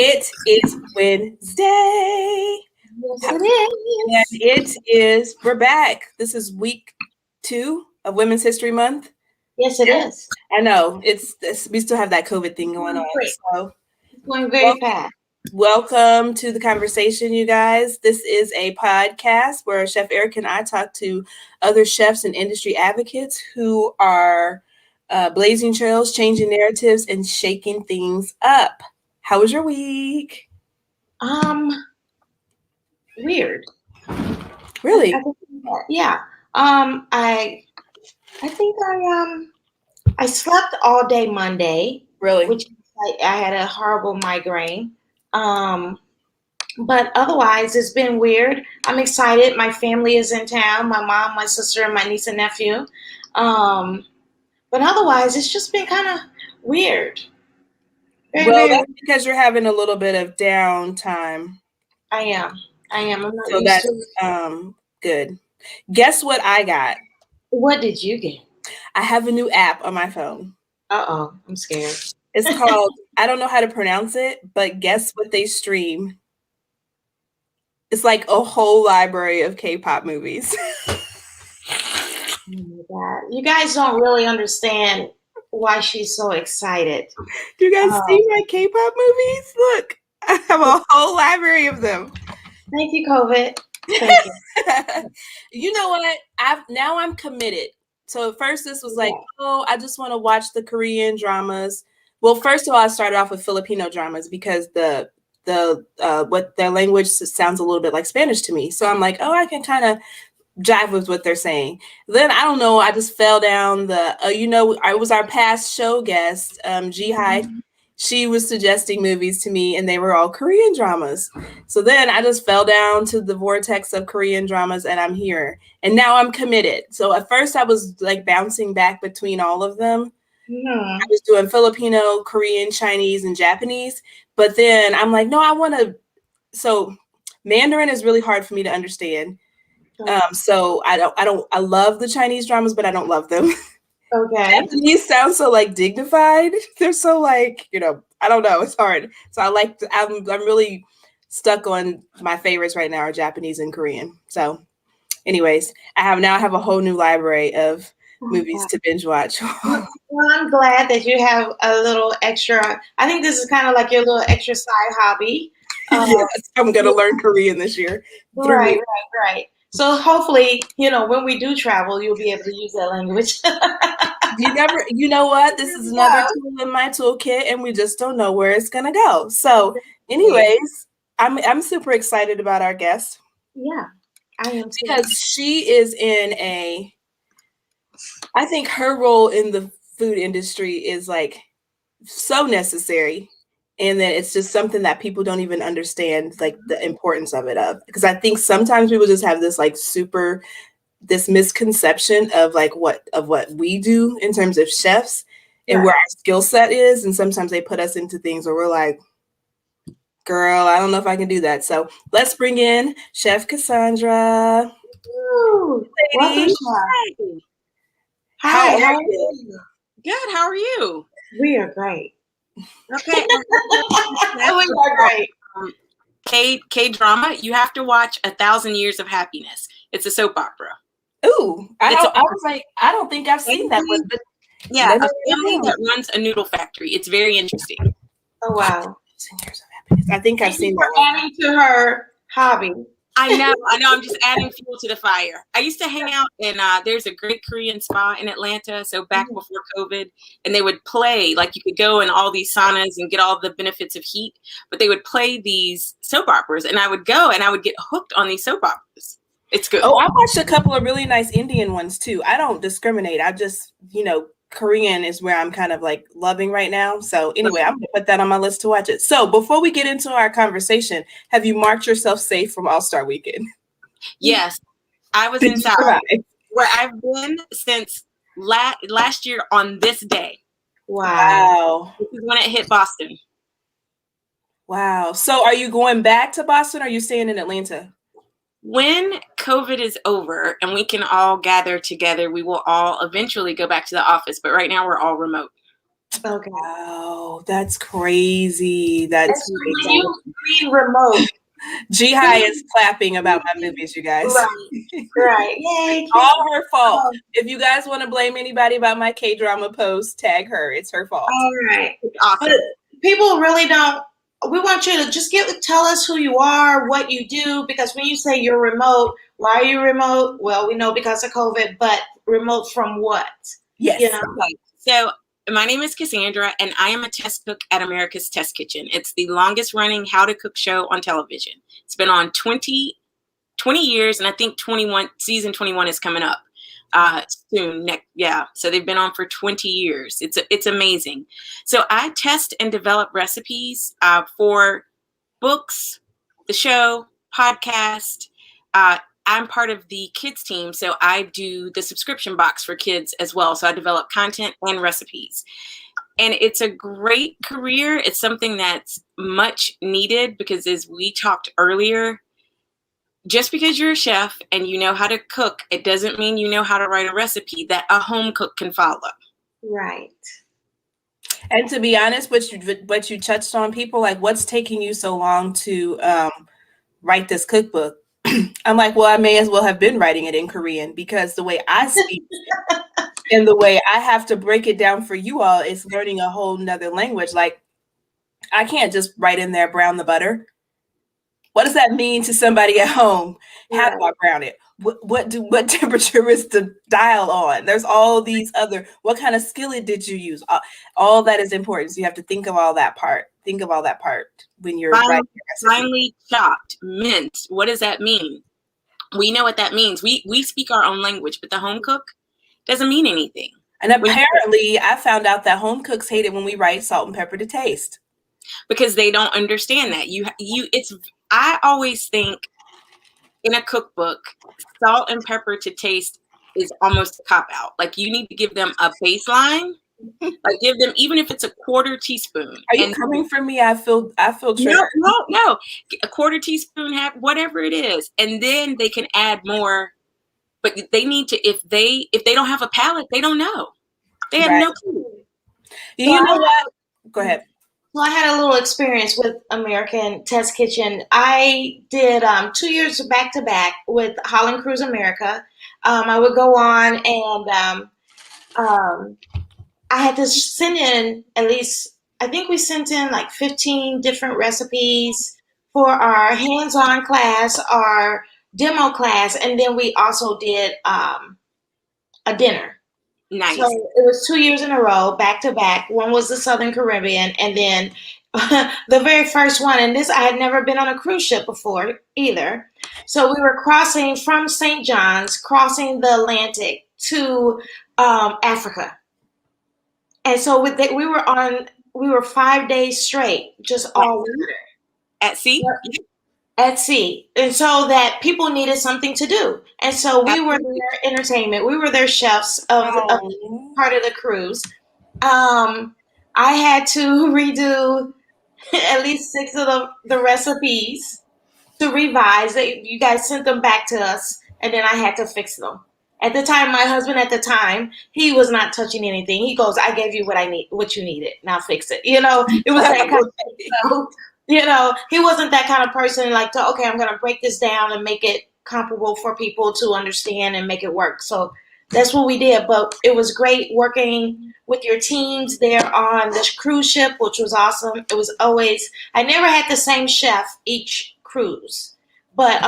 It is Wednesday. Yes, it And is. we're back. This is week 2 of Women's History Month. Yes, it is. I know, we still have that COVID thing going on. Great. So, It's going very fast. welcome to the conversation, you guys. This is a podcast where Chef Eric and I talk to other chefs and industry advocates who are blazing trails, changing narratives, and shaking things up. How was your week? Weird. Really? Yeah. I think I slept all day Monday. Really? Which I had a horrible migraine. But otherwise, it's been weird. I'm excited. My family is in town. My mom, my sister, and my niece and nephew. But otherwise, it's just been kind of weird. That's because you're having a little bit of downtime. I am. I'm not so used that's to good. Guess what I got? What did you get? I have a new app on my phone. Uh-oh, I'm scared. It's called, I don't know how to pronounce it, but guess what they stream? It's like a whole library of K-pop movies. Oh my God. You guys don't really understand why she's so excited. Do you guys see my K-pop movies? Look, I have a whole library of them. Thank you, COVID. Thank you. You know what? I'm committed. So at first this was like, I just want to watch the Korean dramas. Well, first of all, I started off with Filipino dramas because what their language sounds a little bit like Spanish to me. So I'm like, I can kind of jive with what they're saying. Then I don't know, I just fell down I was our past show guest, Ji-Hai. Mm-hmm. She was suggesting movies to me and they were all Korean dramas. So then I just fell down to the vortex of Korean dramas and I'm here. And now I'm committed. So at first I was like bouncing back between all of them. Mm-hmm. I was doing Filipino, Korean, Chinese, and Japanese. But then I'm like, no, so Mandarin is really hard for me to understand. So I love the Chinese dramas, but I don't love them. Okay. Japanese sound so like dignified. They're so like, I don't know. It's hard. So I'm really stuck on my favorites right now are Japanese and Korean. So anyways, I have a whole new library of movies to binge watch. Well, I'm glad that you have a little extra. I think this is kind of like your little extra side hobby. Yes, I'm going to learn Korean this year. Right. So hopefully, when we do travel, you'll be able to use that language. You know what? This is another tool in my toolkit, and we just don't know where it's gonna go. So, anyways, I'm super excited about our guest. Yeah, I am too. Because she is I think her role in the food industry is like so necessary. And then it's just something that people don't even understand, like the importance of it. Because I think sometimes people just have this like this misconception of like what we do in terms of chefs and where our skill set is. And sometimes they put us into things where we're like, girl, I don't know if I can do that. So let's bring in Chef Cassandra. Ooh, welcome, Chef. Hi, how are you? Good. How are you? We are great. Okay. We are great. K-drama. You have to watch 1,000 Years of Happiness. It's a soap opera. Ooh, I was like, I don't think I've seen that one. But yeah, a family that runs a noodle factory. It's very interesting. Oh wow! 1,000 Years of Happiness. I think I've seen that one. Adding to her hobby. I know. I'm just adding fuel to the fire. I used to hang out in, there's a great Korean spa in Atlanta. So back before COVID, and they would play, like you could go in all these saunas and get all the benefits of heat, but they would play these soap operas and I would go and I would get hooked on these soap operas. It's good. Oh, I watched a couple of really nice Indian ones too. I don't discriminate. I just, Korean is where I'm kind of like loving right now. So anyway, I'm going to put that on my list to watch it. So before we get into our conversation, have you marked yourself safe from All-Star Weekend? Yes. I was inside where I've been since last year on this day. Wow. This is when it hit Boston. Wow. So are you going back to Boston or are you staying in Atlanta? When COVID is over and we can all gather together, we will all eventually go back to the office. But right now we're all remote. Okay. Wow, that's crazy. That's And so when crazy. you read remote, Jihai is clapping about my movies, you guys. right. Yay. All her fault. If you guys want to blame anybody about my K-drama post, tag her. It's her fault. All right. Awesome. But people really don't. We want you to just tell us who you are, what you do, because when you say you're remote, why are you remote? Well, we know because of COVID, but remote from what? Yes. You know? Okay. So my name is Cassandra, and I am a test cook at America's Test Kitchen. It's the longest running how to cook show on television. It's been on 20 years, and I think season 21 is coming up soon. So they've been on for 20 years. It's amazing. So I test and develop recipes for books, the show, podcast. I'm part of the kids team, so I do the subscription box for kids as well. So I develop content and recipes. And it's a great career. It's something that's much needed because, as we talked earlier, just because you're a chef and you know how to cook, it doesn't mean you know how to write a recipe that a home cook can follow. Right. And to be honest, what you touched on, people like, what's taking you so long to write this cookbook? I'm like, well, I may as well have been writing it in Korean, because the way I speak and the way I have to break it down for you all is learning a whole nother language. Like, I can't just write in there, brown the butter. What does that mean to somebody at home? How do I brown it? What temperature is the dial on? There's all these other, what kind of skillet did you use? All that is important. So you have to think of all that part. Think of all that part when you're writing your recipe. Finely chopped, minced. What does that mean? We know what that means. We speak our own language, but the home cook doesn't mean anything. And apparently, I found out that home cooks hate it when we write salt and pepper to taste, because they don't understand that. I always think in a cookbook, salt and pepper to taste is almost a cop-out. Like, you need to give them a baseline. Like, give them, even if it's a quarter teaspoon. Are you coming for me? I feel triggered. No. A quarter teaspoon, whatever it is. And then they can add more. But they need to, if they don't have a palate, they don't know. They have no clue. You know what? Go ahead. So I had a little experience with American Test Kitchen. I did 2 years back to back with Holland Cruise America. I would go on and I had to send in at least, I think we sent in like 15 different recipes for our hands-on class, our demo class, and then we also did a dinner. Nice. So it was 2 years in a row, back to back. One was the Southern Caribbean, and then the very first one, and this, I had never been on a cruise ship before either. So we were crossing from St. John's, crossing the Atlantic to Africa. And so we were 5 days straight, just all water. At sea? Yep. At sea. And so that people needed something to do. And so we were their entertainment. We were their chefs of part of the cruise. I had to redo at least 6 of the recipes to revise. You guys sent them back to us, and then I had to fix them. At the time, my husband at the time, he was not touching anything. He goes, I gave you what you needed. Now fix it. You know, it was that kind of thing. So, you know, he wasn't that kind of person like okay, I'm going to break this down and make it comparable for people to understand and make it work. So that's what we did. But it was great working with your teams there on this cruise ship, which was awesome. It was always, I never had the same chef each cruise, but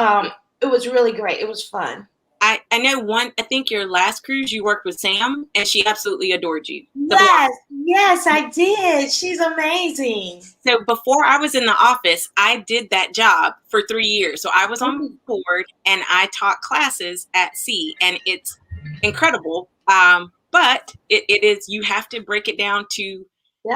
it was really great. It was fun. I know I think your last cruise you worked with Sam, and she absolutely adored you. Yes, I did. She's amazing. So before I was in the office, I did that job for 3 years. So I was on board and I taught classes at sea, and it's incredible. But it is, you have to break it down to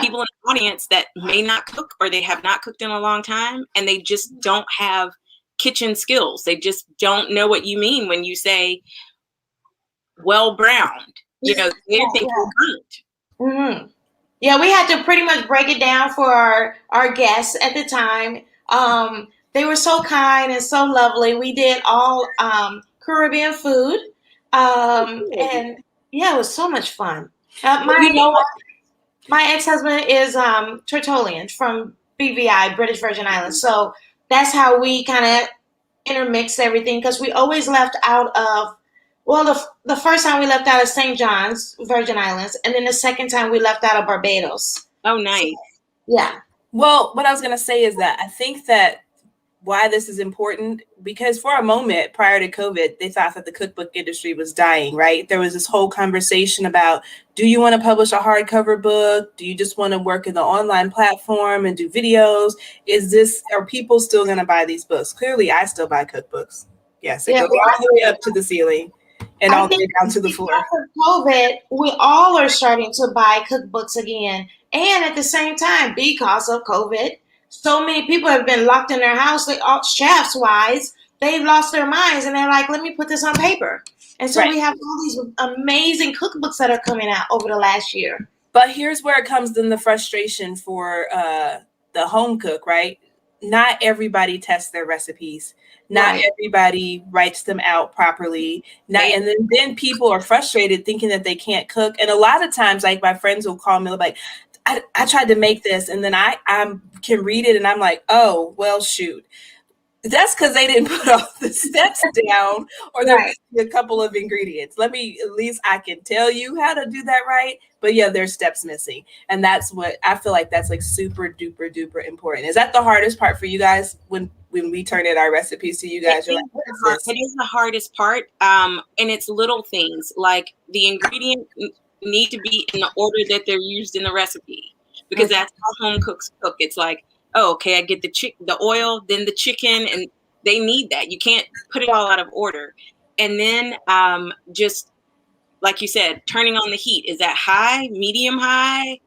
people in the audience that may not cook, or they have not cooked in a long time, and they just don't have kitchen skills. They just don't know what you mean when you say well browned. You know, they think you're burnt. Mm-hmm. Yeah, we had to pretty much break it down for our guests at the time. They were so kind and so lovely. We did all Caribbean food. And yeah, it was so much fun. You know what? My ex-husband is Tertullian from BVI, British Virgin Islands. So that's how we kind of intermixed everything because we always left out of, well, the first time we left out of St. John's, Virgin Islands, and then the second time we left out of Barbados. Oh, nice. So, yeah. Well, what I was going to say is that I think that why this is important, because for a moment prior to COVID, they thought that the cookbook industry was dying, right? There was this whole conversation about, do you want to publish a hardcover book? Do you just want to work in the online platform and do videos? Are people still going to buy these books? Clearly, I still buy cookbooks. Yes, it goes all the way up to the ceiling and all the way down to the floor. Because of COVID, we all are starting to buy cookbooks again. And at the same time, because of COVID, so many people have been locked in their house, chefs wise, they've lost their minds and they're like, let me put this on paper. And so we have all these amazing cookbooks that are coming out over the last year. But here's where it comes in the frustration for the home cook, right? Not everybody tests their recipes. Not everybody writes them out properly. And then people are frustrated thinking that they can't cook. And a lot of times, like my friends will call me like, I tried to make this, and then I can read it and I'm like, oh, well, shoot. That's because they didn't put all the steps down, or there was a couple of ingredients. At least I can tell you how to do that right. But yeah, there's steps missing. And that's what I feel like that's like super duper duper important. Is that the hardest part for you guys when we turn in our recipes to you guys? You're like, what is this? It is the hardest part. And it's little things like the ingredients need to be in the order that they're used in the recipe, because that's how home cooks cook. It's like, oh, okay, I get the oil, then the chicken, and they need that. You can't put it all out of order. And then just like you said, turning on the heat. Is that high, medium high,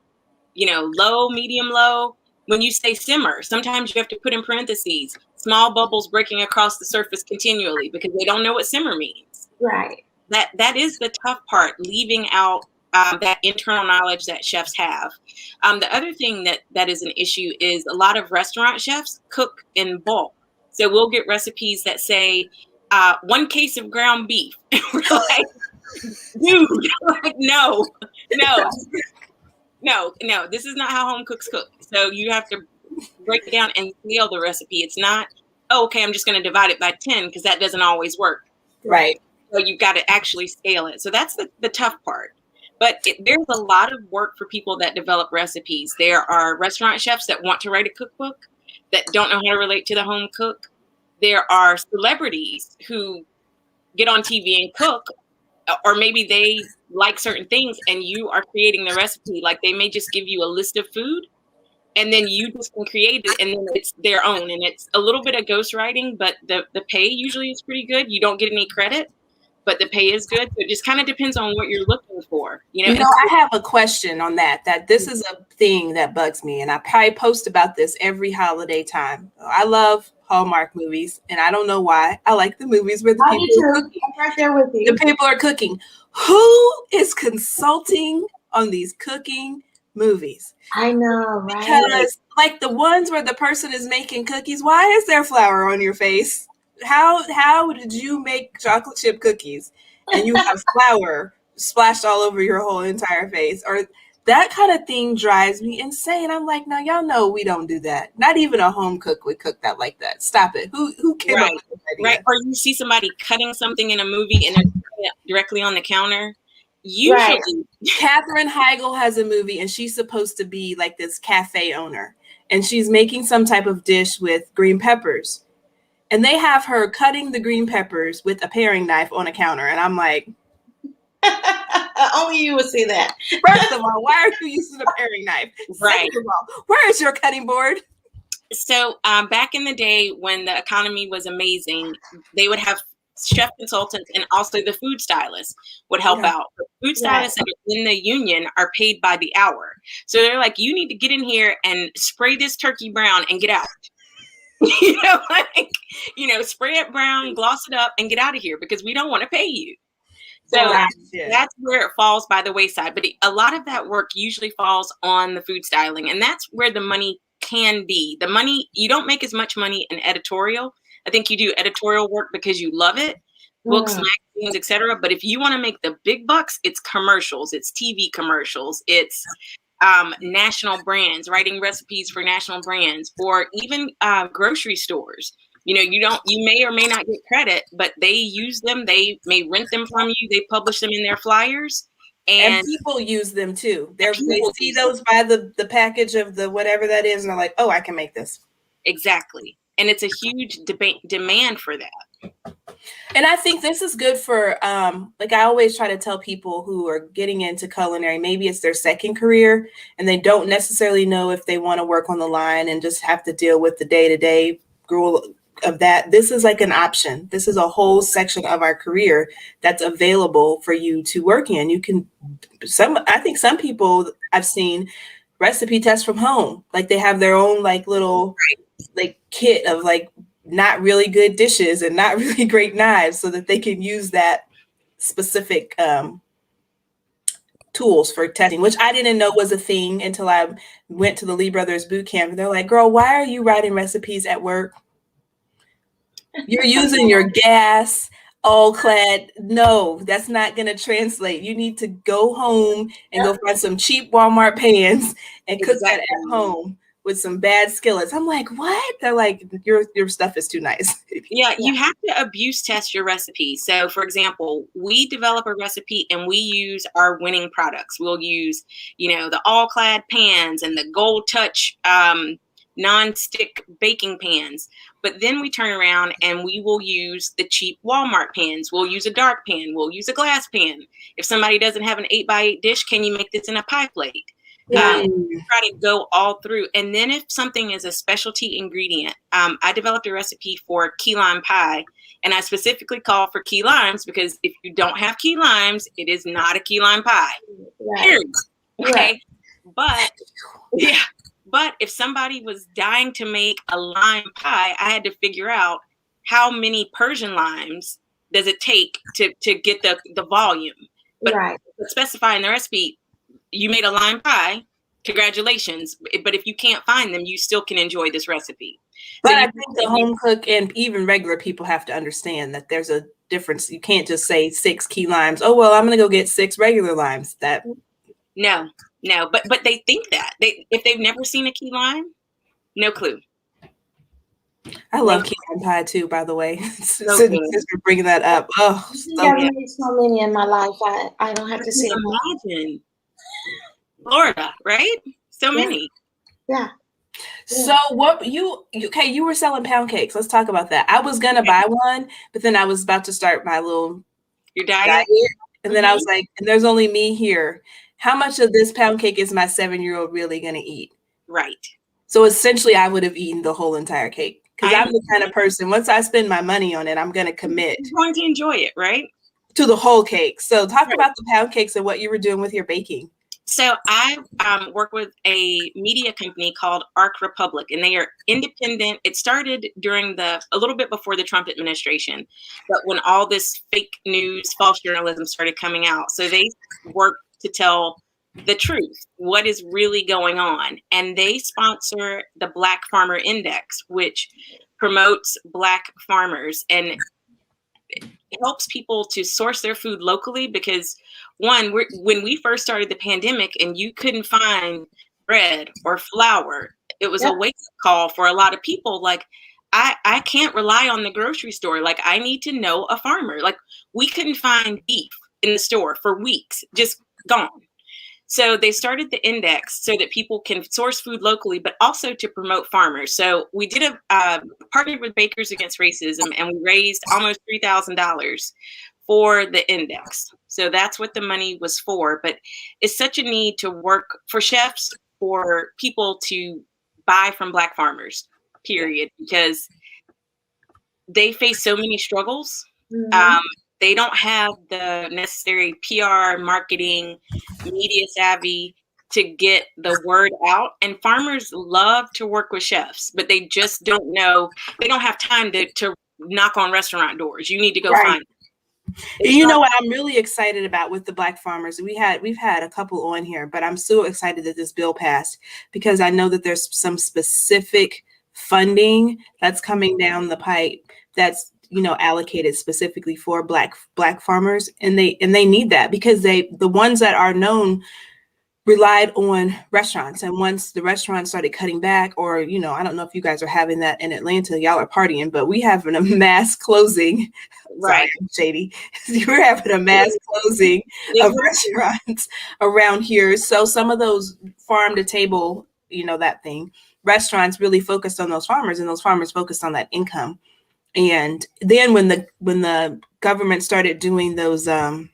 low, medium low? When you say simmer, sometimes you have to put in parentheses, small bubbles breaking across the surface continually, because they don't know what simmer means. Right. That is the tough part, leaving out that internal knowledge that chefs have. The other thing that is an issue is a lot of restaurant chefs cook in bulk. So we'll get recipes that say 1 case of ground beef. We're like, dude, like, no, this is not how home cooks cook. So you have to break it down and scale the recipe. It's not, oh, okay, I'm just going to divide it by 10, because that doesn't always work. Right. So you've got to actually scale it. So that's the tough part. But there's a lot of work for people that develop recipes. There are restaurant chefs that want to write a cookbook that don't know how to relate to the home cook. There are celebrities who get on TV and cook, or maybe they like certain things and you are creating the recipe. Like they may just give you a list of food and then you just can create it, and then it's their own. And it's a little bit of ghostwriting, but the pay usually is pretty good. You don't get any credit, but the pay is good. So it just kind of depends on what you're looking for. I have a question on that this is a thing that bugs me. And I probably post about this every holiday time. I love Hallmark movies, and I don't know why. I like the movies where the people are cooking. I'm right there with you. The people are cooking. Who is consulting on these cooking movies? I know, right? Because like the ones where the person is making cookies, why is there flour on your face? How did you make chocolate chip cookies and you have flour splashed all over your whole entire face? Or that kind of thing drives me insane. I'm like, now y'all know we don't do that. Not even a home cook would cook that like that. Stop it. Who came up with that idea? Right. Or you see somebody cutting something in a movie and they're putting it directly on the counter. Usually, Katherine Heigl has a movie, and she's supposed to be like this cafe owner, and she's making some type of dish with green peppers. And they have her cutting the green peppers with a paring knife on a counter. And I'm like, only you would see that. First of all, why are you using a paring knife? Right. Second of all, where is your cutting board? So back in the day when the economy was amazing, they would have chef consultants, and also the food stylists would help out. The food stylists that are in the union are paid by the hour. So they're like, you need to get in here and spray this turkey brown and get out. Spray it brown, gloss it up, and get out of here, because we don't want to pay you. So that's where it falls by the wayside. But a lot of that work usually falls on the food styling, and that's where the money can be. The money, you don't make as much money in editorial. I think you do editorial work because you love it, books, magazines, etc. But if you want to make the big bucks, it's commercials, it's TV commercials, it's national brands, writing recipes for national brands, or even grocery stores. You may or may not get credit, but they use them. They may rent them from you. They publish them in their flyers. And people use them too. They see those by the package of the whatever that is, and they're like, oh, I can make this. Exactly. And it's a huge demand for that. And I think this is good for, like I always try to tell people who are getting into culinary, maybe it's their second career and they don't necessarily know if they want to work on the line and just have to deal with the day-to-day gruel of that. This is like an option. This is a whole section of our career that's available for you to work in. You can, I think some people I've seen recipe test from home. Like they have their own like little like kit of like not really good dishes and not really great knives so that they can use that specific tools for testing, which I didn't know was a thing until I went to the Lee Brothers boot camp. And they're like, girl, why are you writing recipes at work? You're using your gas, all clad. No, that's not going to translate. You need to go home and go find some cheap Walmart pans and cook that at home with some bad skillets. I'm like, what? They're like, your stuff is too nice. Yeah, you have to abuse test your recipe. So, for example, we develop a recipe and we use our winning products. We'll use, the all-clad pans and the Gold Touch non-stick baking pans. But then we turn around and we will use the cheap Walmart pans. We'll use a dark pan. We'll use a glass pan. If somebody doesn't have an 8x8 dish, can you make this in a pie plate? Try to go all through. And then if something is a specialty ingredient, I developed a recipe for key lime pie. And I specifically call for key limes because if you don't have key limes, it is not a key lime pie. Right. Okay. Right. But if somebody was dying to make a lime pie, I had to figure out how many Persian limes does it take to get the volume. But specify in the recipe, you made a lime pie, congratulations. But if you can't find them, you still can enjoy this recipe. But I think the home cook and even regular people have to understand that there's a difference. You can't just say 6 key limes. Oh, well, I'm going to go get 6 regular limes. No, but they think that if they've never seen a key lime, no clue. I love key lime pie too, by the way. Since you're bringing that up, I've made so many in my life. I don't have to say imagine. Florida, right? So many. Yeah. So what you were selling pound cakes. Let's talk about that. I was gonna buy one, but then I was about to start my your diet. And then I was like, and there's only me here. How much of this pound cake is my 7-year-old really gonna eat? Right. So essentially I would have eaten the whole entire cake. Because I'm the kind of person, once I spend my money on it, I'm gonna commit. You're going to enjoy it, right? To the whole cake. So talk about the pound cakes and what you were doing with your baking. So I work with a media company called Arc Republic, and they are independent. It started during a little bit before the Trump administration, but when all this fake news, false journalism started coming out. So they work to tell the truth, what is really going on. And they sponsor the Black Farmer Index, which promotes Black farmers and it helps people to source their food locally because when we first started the pandemic and you couldn't find bread or flour, it was a wake-up call for a lot of people. Like, I can't rely on the grocery store. Like, I need to know a farmer. Like, we couldn't find beef in the store for weeks, just gone. So they started the index so that people can source food locally, but also to promote farmers. So we did partnered with Bakers Against Racism, and we raised almost $3,000 for the index. So that's what the money was for. But it's such a need to work for chefs, for people to buy from Black farmers, period, because they face so many struggles. Mm-hmm. They don't have the necessary PR, marketing, media savvy to get the word out. And farmers love to work with chefs, but they just don't know. They don't have time to knock on restaurant doors. You need to go find them. You know what I'm really excited about with the Black farmers? We've had a couple on here, but I'm so excited that this bill passed because I know that there's some specific funding that's coming down the pipe that's allocated specifically for black farmers, and they need that because the ones that are known, relied on restaurants. And once the restaurants started cutting back, or, you know, I don't know if you guys are having that in Atlanta, y'all are partying, but we having a mass closing. Right. Sorry, I'm shady. We're having a mass closing of restaurants around here. So some of those farm to table, you know, that thing, restaurants really focused on those farmers, and those farmers focused on that income. And then when the government started doing those farm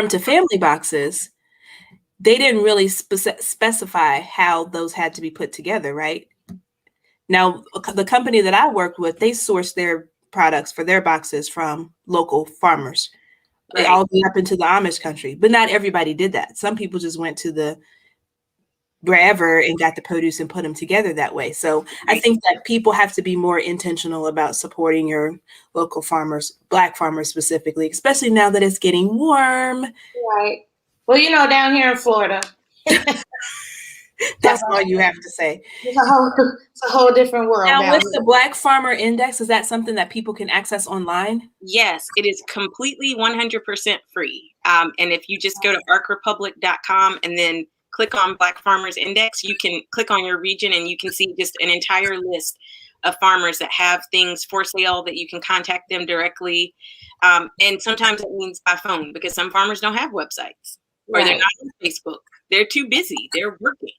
to family boxes, they didn't really specify how those had to be put together, right? Now, the company that I worked with, they sourced their products for their boxes from local farmers, Right. all the way up into the Amish country. But not everybody did that. Some people just went to the wherever and got the produce and put them together that way. So I think that people have to be more intentional about supporting your local farmers, Black farmers specifically, especially now that it's getting warm. Right. Well, you know, down here in Florida, that's all you have to say. It's a whole different world. Now, with the Black Farmer Index, is that something that people can access online? Yes, it is completely 100% free. And if you just go to arcrepublic.com and then click on Black Farmers Index, you can click on your region and you can see just an entire list of farmers that have things for sale that you can contact them directly. And sometimes it means by phone, because some farmers don't have websites, or they're not on Facebook. They're too busy. They're working.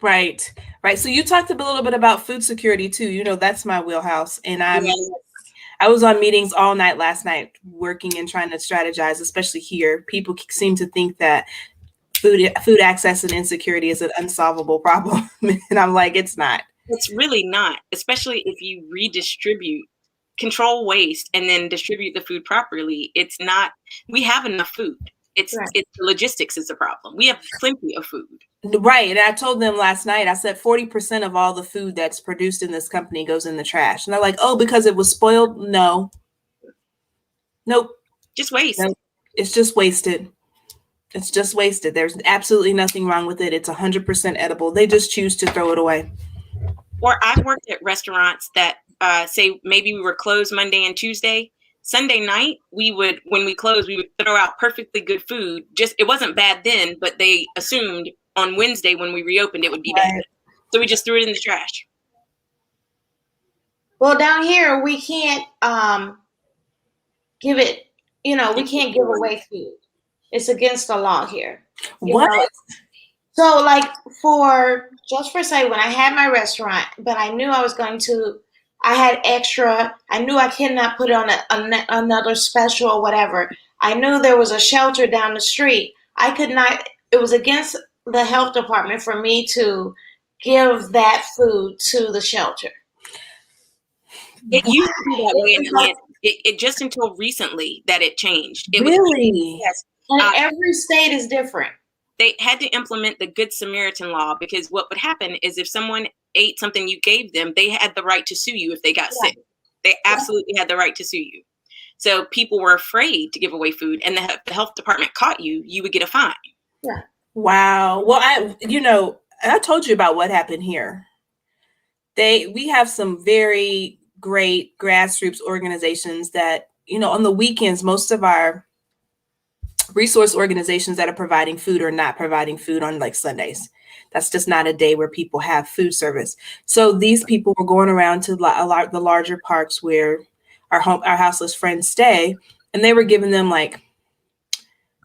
Right. So you talked a little bit about food security too. You know, that's my wheelhouse. And I was on meetings all night last night, working and trying to strategize, especially here. People seem to think that food access and insecurity is an unsolvable problem. And I'm like, it's not. It's really not, especially if you redistribute, control waste, and then distribute the food properly. It's not, we have enough food. It's logistics is a problem. We have plenty of food. Right. And I told them last night, I said 40% of all the food that's produced in this company goes in the trash. And they're like, oh, because it was spoiled? No. Nope. Just waste. No, it's just wasted. It's just wasted. There's absolutely nothing wrong with it. It's 100% edible. They just choose to throw it away. Or I've worked at restaurants that say maybe we were closed Monday and Tuesday. Sunday night, when we closed, we would throw out perfectly good food. Just, it wasn't bad then, but they assumed on Wednesday when we reopened, it would be bad. So we just threw it in the trash. Well, down here, we can't give it, we can't give away food. It's against the law here. What? So like just for say, when I had my restaurant, but I knew I had extra, I knew I could not put on another special or whatever. I knew there was a shelter down the street. I could not, it was against the health department for me to give that food to the shelter. It used to be that way in Atlanta. It just until recently that it changed. Really? Yes. And every state is different. They had to implement the Good Samaritan law, because what would happen is if someone ate something you gave them, they had the right to sue you if they got sick. They absolutely had the right to sue you. So people were afraid to give away food, and the health department caught you, you would get a fine. Yeah. Wow. Well, I told you about what happened here. We have some very great grassroots organizations that, on the weekends, most of our resource organizations that are providing food are not providing food on like Sundays. That's just not a day where people have food service. So these people were going around to the larger parks where our houseless friends stay, and they were giving them like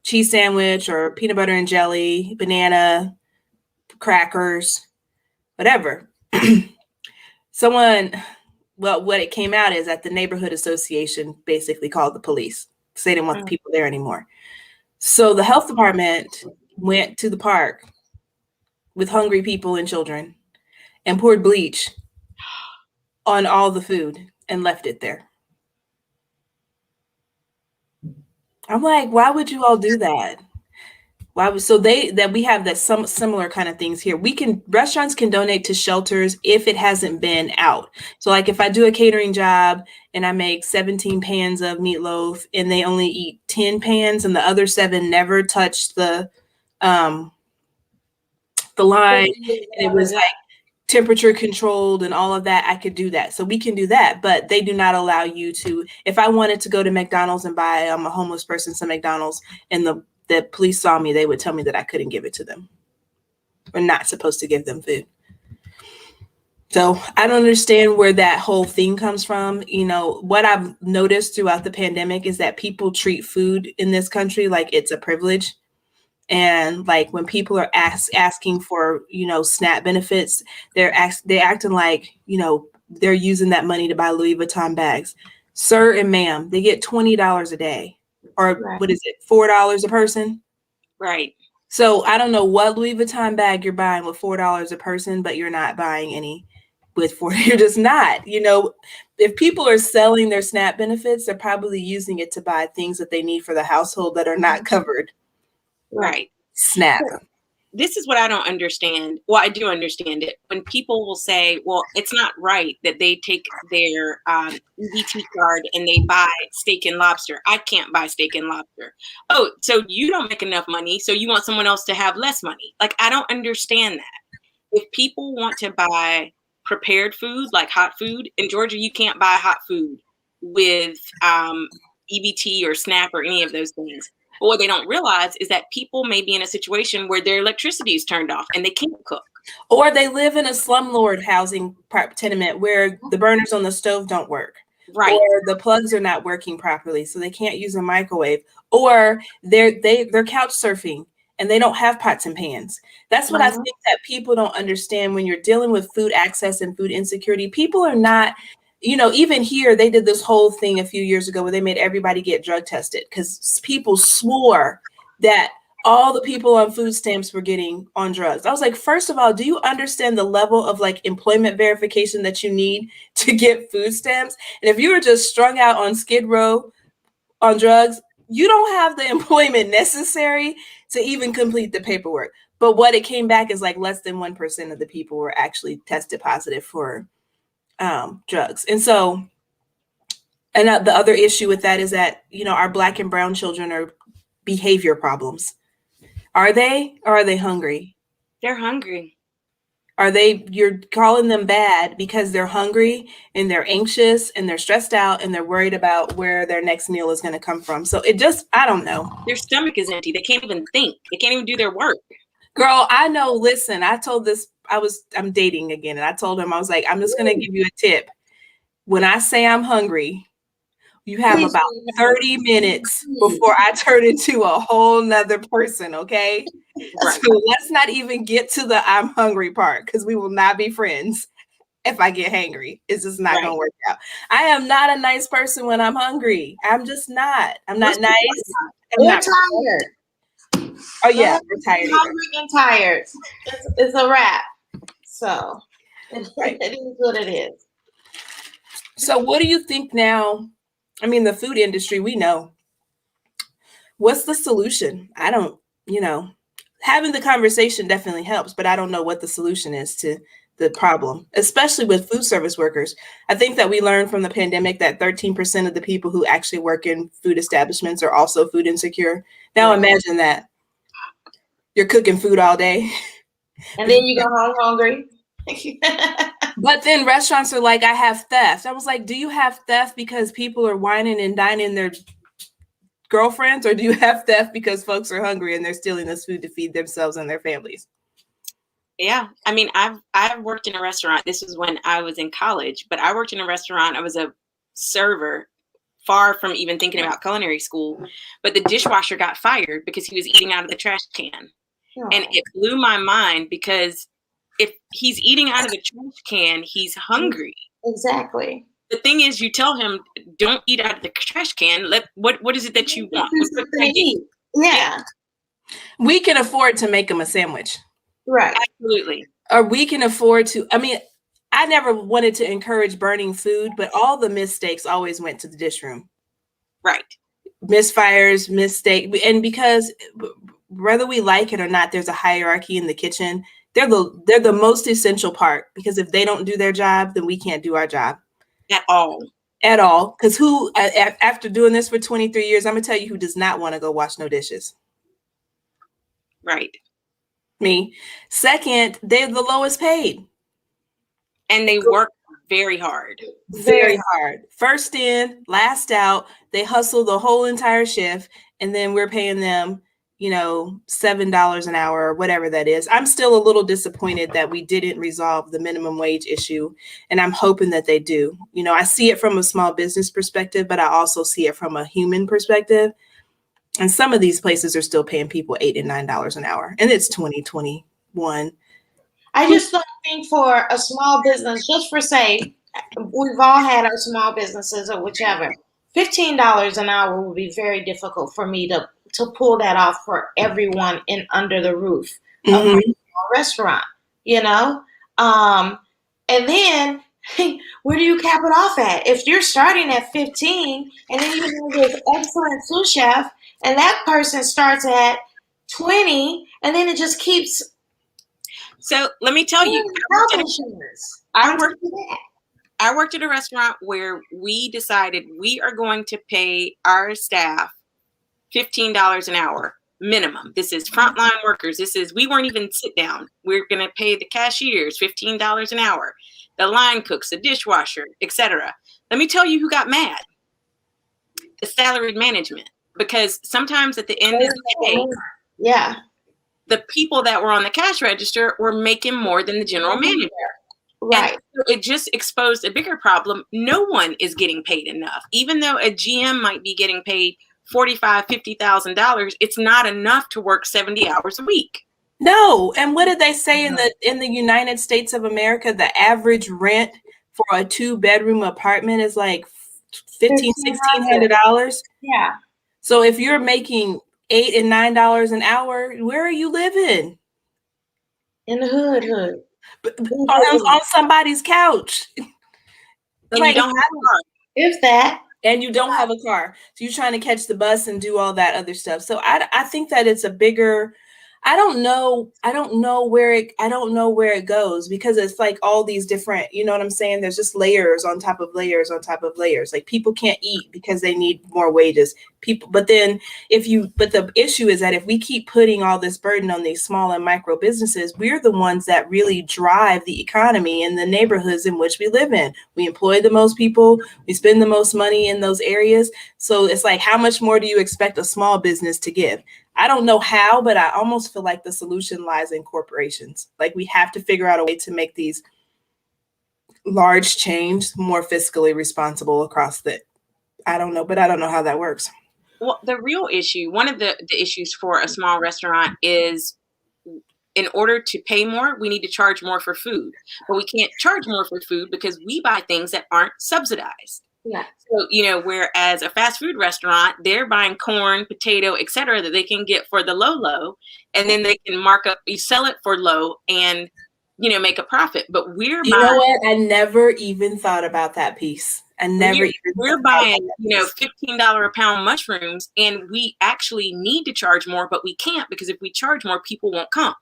cheese sandwich or peanut butter and jelly, banana, crackers, whatever. What it came out is that the neighborhood association basically called the police because they didn't want the people there anymore. So the health department went to the park with hungry people and children and poured bleach on all the food and left it there. I'm like, why would you all do that? We have that some similar kind of things here. Restaurants can donate to shelters if it hasn't been out. So like if I do a catering job and I make 17 pans of meatloaf and they only eat 10 pans and the other 7 never touched the line, and it was like temperature controlled and all of that, I could do that. So we can do that, but they do not allow you to. If I wanted to go to McDonald's and buy a homeless person some McDonald's and the the police saw me, they would tell me that I couldn't give it to them. We're not supposed to give them food. So I don't understand where that whole thing comes from. What I've noticed throughout the pandemic is that people treat food in this country like it's a privilege. And like when people are asking for, SNAP benefits, they're acting like, they're using that money to buy Louis Vuitton bags. Sir and ma'am, they get $20 a day, or what is it, $4 a person? Right. So I don't know what Louis Vuitton bag you're buying with $4 a person, but you're not buying any with 40. You're just not. If people are selling their SNAP benefits, they're probably using it to buy things that they need for the household that are not covered. Right. SNAP. This is what I don't understand. Well, I do understand it. When people will say, well, it's not right that they take their EBT card and they buy steak and lobster. I can't buy steak and lobster. Oh, so you don't make enough money, so you want someone else to have less money. Like, I don't understand that. If people want to buy prepared food, like hot food, in Georgia, you can't buy hot food with EBT or SNAP or any of those things. But what they don't realize is that people may be in a situation where their electricity is turned off and they can't cook. Or they live in a slumlord housing tenement where the burners on the stove don't work. Right. Or the plugs are not working properly, so they can't use a microwave. Or they're couch surfing and they don't have pots and pans. That's what I think that people don't understand when you're dealing with food access and food insecurity. People are not, even here, they did this whole thing a few years ago where they made everybody get drug tested because people swore that all the people on food stamps were getting on drugs. I was like, first of all, do you understand the level of like employment verification that you need to get food stamps? And if you were just strung out on Skid Row on drugs, you don't have the employment necessary to even complete the paperwork. But what it came back is like less than 1% of the people were actually tested positive for drugs. And so, and the other issue with that is that, our Black and brown children are behavior problems. Are they, or are they hungry? They're hungry. You're calling them bad because they're hungry and they're anxious and they're stressed out and they're worried about where their next meal is going to come from. So I don't know. Their stomach is empty. They can't even think. They can't even do their work. Girl, I know. Listen, I told this, I'm dating again. And I told him, I was like, I'm just going to give you a tip. When I say I'm hungry, you have about 30 minutes before I turn into a whole nother person. Okay. Right. So let's not even get to the I'm hungry part because we will not be friends if I get hangry. It's just not going to work out. I am not a nice person when I'm hungry. I'm just not. I'm not nice. We're tired. Oh yeah, we're tired. Hungry and tired. It's a wrap. So right. It is what it is. So what do you think now? I mean, the food industry, we know. What's the solution? I don't, having the conversation definitely helps, but I don't know what the solution is to the problem, especially with food service workers. I think that we learned from the pandemic that 13% of the people who actually work in food establishments are also food insecure. Now imagine that. You're cooking food all day. And then you go home hungry. But then restaurants are like, I have theft. I was like, do you have theft because people are whining and dining their girlfriends, or do you have theft because folks are hungry and they're stealing this food to feed themselves and their families? Yeah. I mean, I've worked in a restaurant. This was when I was in college, but I worked in a restaurant. I was a server, far from even thinking about culinary school. But the dishwasher got fired because he was eating out of the trash can. Oh. And it blew my mind because if he's eating out of the trash can, he's hungry. Exactly. The thing is, you tell him, don't eat out of the trash can. What is it that you want? Yeah. We can afford to make him a sandwich. Right. Absolutely. Or we can afford to, I never wanted to encourage burning food, but all the mistakes always went to the dish room. Right. Misfires, mistake. And because whether we like it or not, there's a hierarchy in the kitchen. They're the most essential part, because if they don't do their job, then we can't do our job. At all. Because after doing this for 23 years, I'm going to tell you who does not want to go wash no dishes. Right. Me. Second, they're the lowest paid. And they work very hard. Very hard. First in, last out. They hustle the whole entire shift, and then we're paying them $7 an hour or whatever that is. I'm still a little disappointed that we didn't resolve the minimum wage issue. And I'm hoping that they do. I see it from a small business perspective, but I also see it from a human perspective. And some of these places are still paying people $8 and $9 an hour. And it's 2021. I just don't think for a small business, just for say, we've all had our small businesses or whichever, $15 an hour would be very difficult for me to pull that off for everyone in under the roof of my small restaurant, and then where do you cap it off at? If you're starting at 15 and then you have this excellent sous chef and that person starts at 20 and then it just keeps. So let me tell you, I worked at a restaurant where we decided we are going to pay our staff $15 an hour minimum. This is frontline workers. We weren't even sit down. We're going to pay the cashiers $15 an hour, the line cooks, the dishwasher, etc. Let me tell you who got mad. The salaried management. Because sometimes at the end of the day, the people that were on the cash register were making more than the general manager. Right. And so it just exposed a bigger problem. No one is getting paid enough. Even though a GM might be getting paid $45,000, $50,000, it's not enough to work 70 hours a week. No. And what did they say in the United States of America? The average rent for a 2-bedroom apartment is like $1,600. Yeah. So if you're making $8 and $9 an hour, where are you living? In the hood. On somebody's couch. And you don't have a car. If that. And you don't have a car. So you're trying to catch the bus and do all that other stuff. So I think that it's a bigger, I don't know where it goes, because it's like all these different, you know what I'm saying? There's just layers on top of layers on top of layers. Like people can't eat because they need more wages. But the issue is that if we keep putting all this burden on these small and micro businesses, we're the ones that really drive the economy in the neighborhoods in which we live in. We employ the most people, we spend the most money in those areas. So it's like, how much more do you expect a small business to give? I don't know how, but I almost feel like the solution lies in corporations. Like we have to figure out a way to make these large chains more fiscally responsible across I don't know how that works. Well, the real issue, one of the issues for a small restaurant is, in order to pay more, we need to charge more for food. But we can't charge more for food because we buy things that aren't subsidized. Yeah. So, whereas a fast food restaurant, they're buying corn, potato, etc., that they can get for the low, and then they can mark up, you sell it for low and, make a profit. But you know what? I never even thought about that piece. We're buying, $15 a pound mushrooms, and we actually need to charge more, but we can't, because if we charge more, people won't come.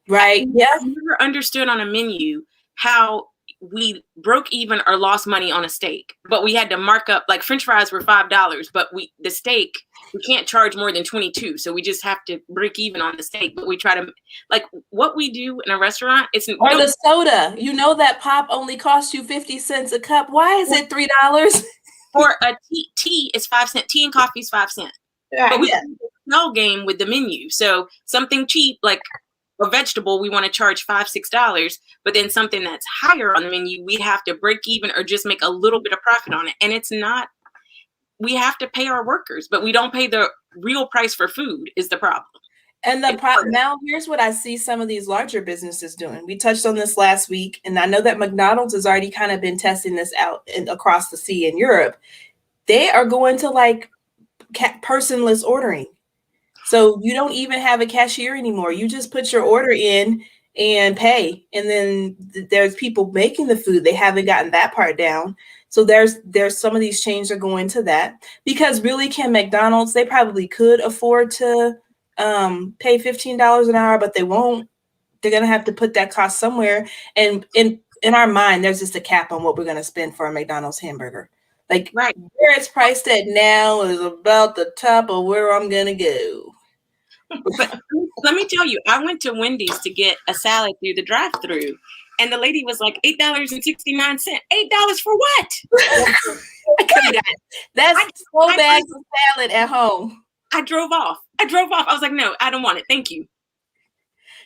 Right. Yeah. I've never understood on a menu how we broke even or lost money on a steak, but we had to mark up, like French fries were $5, but the steak, we can't charge more than $22. So we just have to break even on the steak, but we try to, like, what we do in a restaurant, the soda, that pop only costs you 50 cents a cup. Why is it $3? For a tea is 5 cents. Tea and coffee is 5 cents. Right. But we have a small game with the menu. So something cheap, like a vegetable, we want to charge $5, $6, but then something that's higher on the menu, we have to break even or just make a little bit of profit on it. And it's not, we have to pay our workers, but we don't pay the real price for food is the problem. And now here's what I see some of these larger businesses doing. We touched on this last week, and I know that McDonald's has already kind of been testing this out across the sea in Europe. They are going to like personless ordering. So you don't even have a cashier anymore. You just put your order in and pay. And then there's people making the food. They haven't gotten that part down. So there's some of these chains are going to that, because really, can McDonald's, they probably could afford to pay $15 an hour, but they won't. They're going to have to put that cost somewhere. And in our mind, there's just a cap on what we're going to spend for a McDonald's hamburger. Like right. Where it's priced at now is about the top of where I'm going to go. But let me tell you, I went to Wendy's to get a salad through the drive-thru, and the lady was like, $8.69. $8 for what? That's 4 bags of salad at home. I drove off I drove off. I was like, no, I don't want it. Thank you.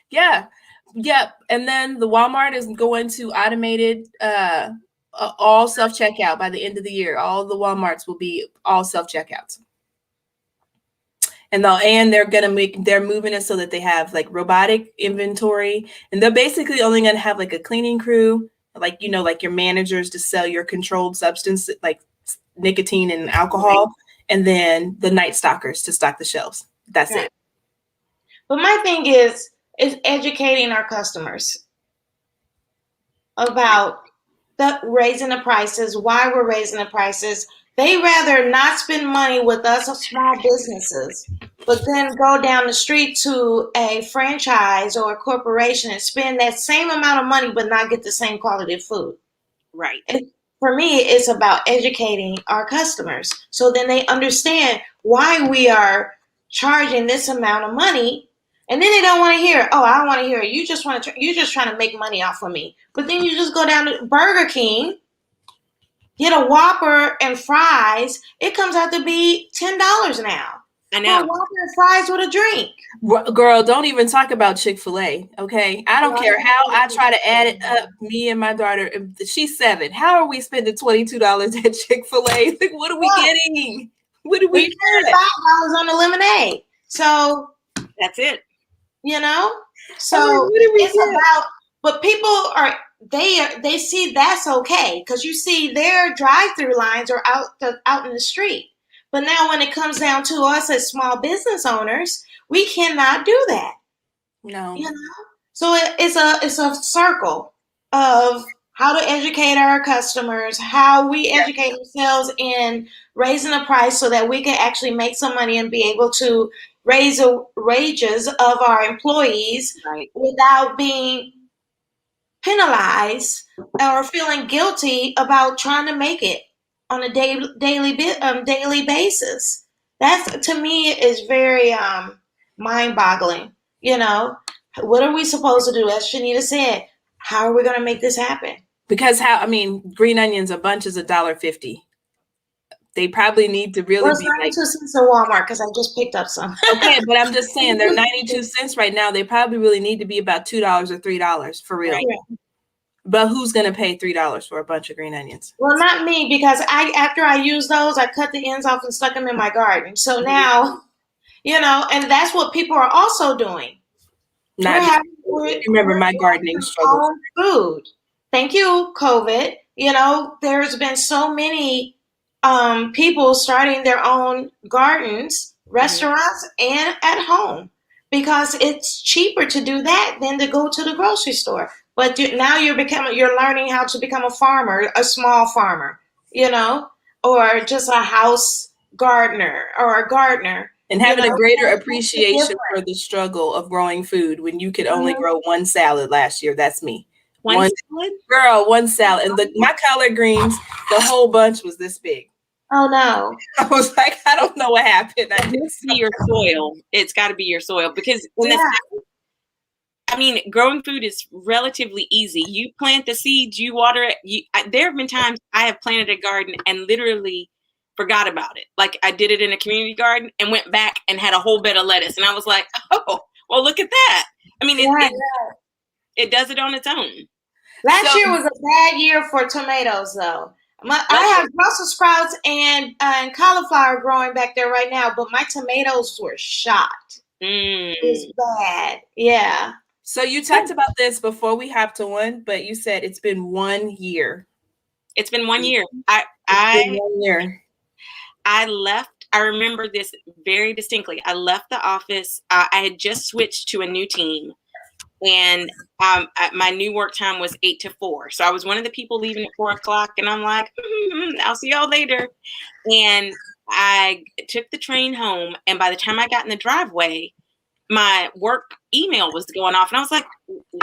Yeah. Yep. And then the Walmart is going to automated all self-checkout by the end of the year. All the Walmarts will be all self-checkouts. And they're moving it so that they have like robotic inventory, and they're basically only going to have like a cleaning crew, like, like your managers to sell your controlled substance like nicotine and alcohol, and then the night stockers to stock the shelves. That's it. But my thing is educating our customers about raising the prices, why we're raising the prices. They rather not spend money with us, small businesses, but then go down the street to a franchise or a corporation and spend that same amount of money but not get the same quality of food. Right. For me, it's about educating our customers so then they understand why we are charging this amount of money. And then they don't want to hear, oh, I don't want to hear it. You're just trying to make money off of me. But then you just go down to Burger King, get a Whopper and fries. It comes out to be $10 now. I know. For a Whopper and fries with a drink. Girl, don't even talk about Chick-fil-A, okay? I don't care how I try to add it up. Me and my daughter, she's 7. How are we spending $22 at Chick-fil-A? Like, what are we getting? What do we get? $5 on the lemonade. So that's it. So it's about, but people they see that's okay because you see their drive-through lines are out in the street. But now when it comes down to us as small business owners, we cannot do that. No. So it's a circle of how to educate our customers, how we educate ourselves in raising the price so that we can actually make some money and be able to raise the wages of our employees without being penalized or feeling guilty about trying to make it on a daily basis. That to me is very mind-boggling. What are we supposed to do? As Shanita said, how are we going to make this happen? Because green onions, a bunch is $1.50. They probably need to really be 92 cents at Walmart because I just picked up some. Okay, but I'm just saying they're 92 cents right now. They probably really need to be about $2 or $3 for real. Right. But who's going to pay $3 for a bunch of green onions? Well, not me, because after I used those, I cut the ends off and stuck them in my garden. So now, and that's what people are also doing. Remember my gardening struggle. Food. Thank you, COVID. There's been so many people starting their own gardens, restaurants, and at home because it's cheaper to do that than to go to the grocery store. But now you're learning how to become a farmer, a small farmer, or just a house gardener or a gardener. And having a greater appreciation for the struggle of growing food when you could only grow one salad last year. That's me. One salad? Girl, one salad. And my collard greens, the whole bunch was this big. Oh, no. I was like, I don't know what happened. It's your soil. It's got to be your soil because growing food is relatively easy. You plant the seeds, you water it. There have been times I have planted a garden and literally forgot about it. Like I did it in a community garden and went back and had a whole bed of lettuce. And I was like, oh, well, look at that. It does it on its own. Last year was a bad year for tomatoes, though. I have Brussels sprouts and cauliflower growing back there right now, but my tomatoes were shot. It's bad. Yeah. So you talked about this before we hopped on, but you said it's been 1 year. It's been 1 year. I left. I remember this very distinctly. I left the office. I had just switched to a new team, and my new work time was 8 to 4. So I was one of the people leaving at 4 o'clock, and I'm like, I'll see y'all later. And I took the train home, and by the time I got in the driveway, my work email was going off, and I was like,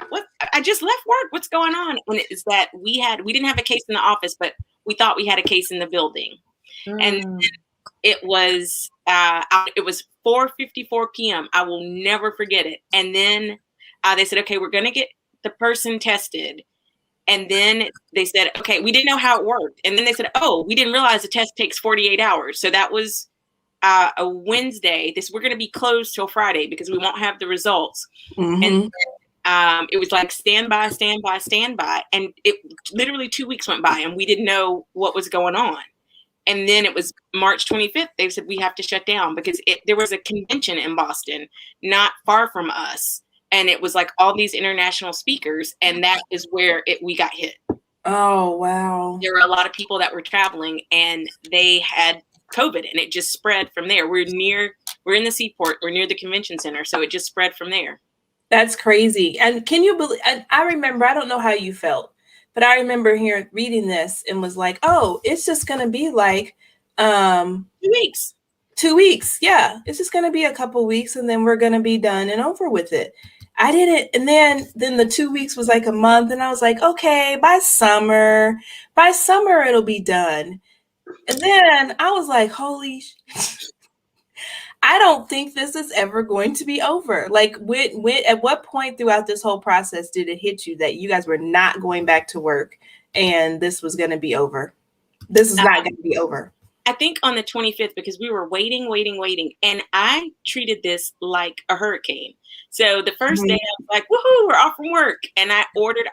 what? I just left work. What's going on? And it's that we didn't have a case in the office, but we thought we had a case in the building. And it was 4:54 p.m. I will never forget it. And then they said, okay, we're going to get the person tested. And then they said, okay, we didn't know how it worked. And then they said, oh, we didn't realize the test takes 48 hours. So that was a Wednesday. We're going to be closed till Friday because we won't have the results. And it was like stand by, and it literally 2 weeks went by, and we didn't know what was going on. And then it was March 25th. They said we have to shut down because there was a convention in Boston, not far from us, and it was like all these international speakers, and that is where we got hit. Oh wow! There were a lot of people that were traveling, and they had COVID, and it just spread from there. We're in the seaport. We're near the convention center, so it just spread from there. That's crazy. And can you believe? I remember. I don't know how you felt. But I remember reading this and was like, oh, it's just going to be like 2 weeks. 2 weeks. Yeah. It's just going to be a couple weeks and then we're going to be done and over with it. I didn't. And then the 2 weeks was like a month. And I was like, okay, by summer it'll be done. And then I was like, holy I don't think this is ever going to be over. Like, at what point throughout this whole process did it hit you that you guys were not going back to work and this was going to be over? This is not going to be over. I think on the 25th, because we were waiting. And I treated this like a hurricane. So the first day I was like, woohoo, we're off from work. And I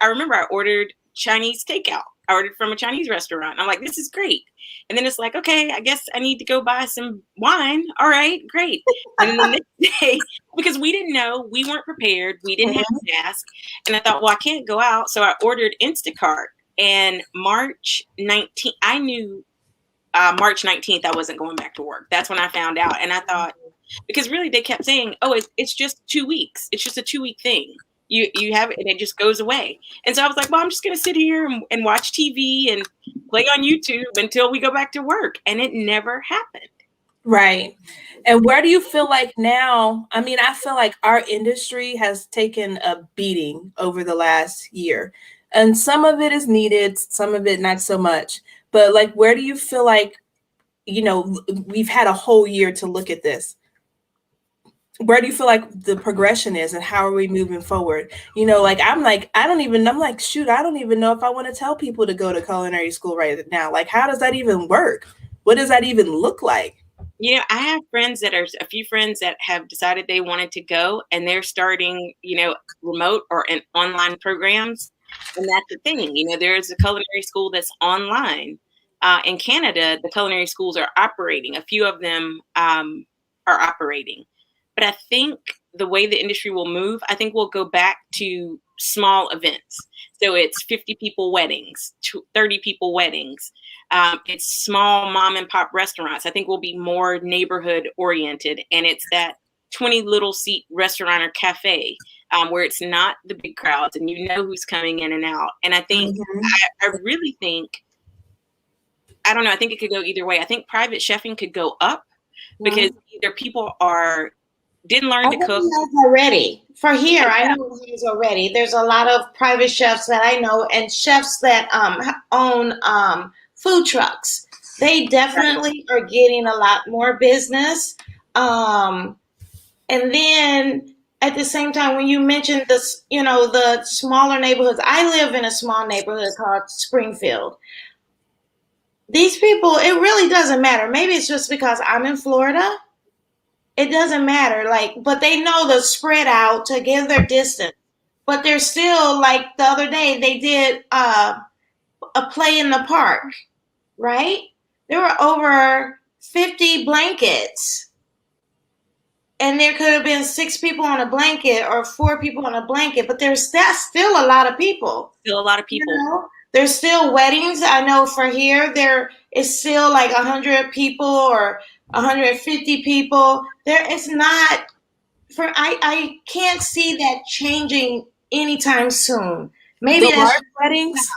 remember I ordered Chinese takeout. I ordered from a Chinese restaurant. I'm like, this is great. And then it's like, okay, I guess I need to go buy some wine. All right, great. And then the next day, because we didn't know, we weren't prepared, we didn't have a mask. And I thought, well, I can't go out. So I ordered Instacart. And March 19th, I knew March 19th, I wasn't going back to work. That's when I found out. And I thought, because really they kept saying, oh, it's just 2 weeks. It's just a 2-week thing. You have it and it just goes away. And so I was like, well, I'm just going to sit here and watch TV and play on YouTube until we go back to work. And it never happened. Right. And where do you feel like now? I mean, I feel like our industry has taken a beating over the last year. And some of it is needed, some of it not so much. But like, where do you feel like, we've had a whole year to look at this? Where do you feel like the progression is and how are we moving forward? I'm like, shoot, I don't even know if I want to tell people to go to culinary school right now. Like, how does that even work? What does that even look like? I have a few friends that have decided they wanted to go and they're starting, remote or in online programs. And that's the thing, there's a culinary school that's online. In Canada, the culinary schools are operating. A few of them are operating. But I think the way the industry will move, I think we'll go back to small events. So it's 50 people weddings, 30 people weddings. It's small mom and pop restaurants. I think we'll be more neighborhood oriented. And it's that 20 little seat restaurant or cafe where it's not the big crowds and who's coming in and out. And I think, I really think, I don't know, I think it could go either way. I think private chefing could go up because either people didn't learn to cook already. For here, I know it is already. There's a lot of private chefs that I know and chefs that own food trucks. They definitely are getting a lot more business. And then at the same time, when you mentioned this, the smaller neighborhoods, I live in a small neighborhood called Springfield. These people, it really doesn't matter. Maybe it's just because I'm in Florida. It doesn't matter, but they know to spread out to give their distance. But they're still, like the other day, they did a play in the park, right? There were over 50 blankets. And there could have been 6 people on a blanket or 4 people on a blanket, but that's still a lot of people. Still a lot of people. There's still weddings. I know for here, there is still like 100 people or 150 people. It's not I can't see that changing anytime soon. Maybe the large weddings,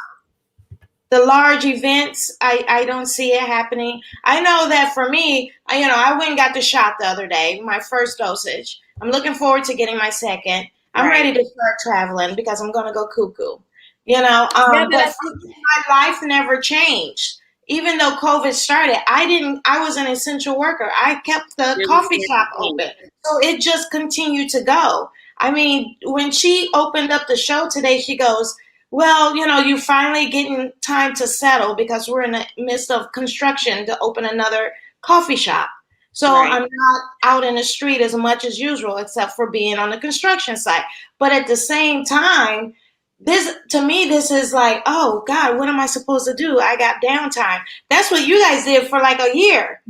the large events, I don't see it happening. I know that for me, I went and got the shot the other day, my first dosage. I'm looking forward to getting my second. I'm ready to start traveling because I'm going to go cuckoo. But my life never changed. Even though COVID started, I was an essential worker. I kept the coffee shop open. So it just continued to go. I mean, when she opened up the show today, she goes, well, you're finally getting time to settle because we're in the midst of construction to open another coffee shop. So Right. I'm not out in the street as much as usual, except for being on the construction site. But at the same time, to me, this is like, oh God, what am I supposed to do? I got downtime. That's what you guys did for like a year.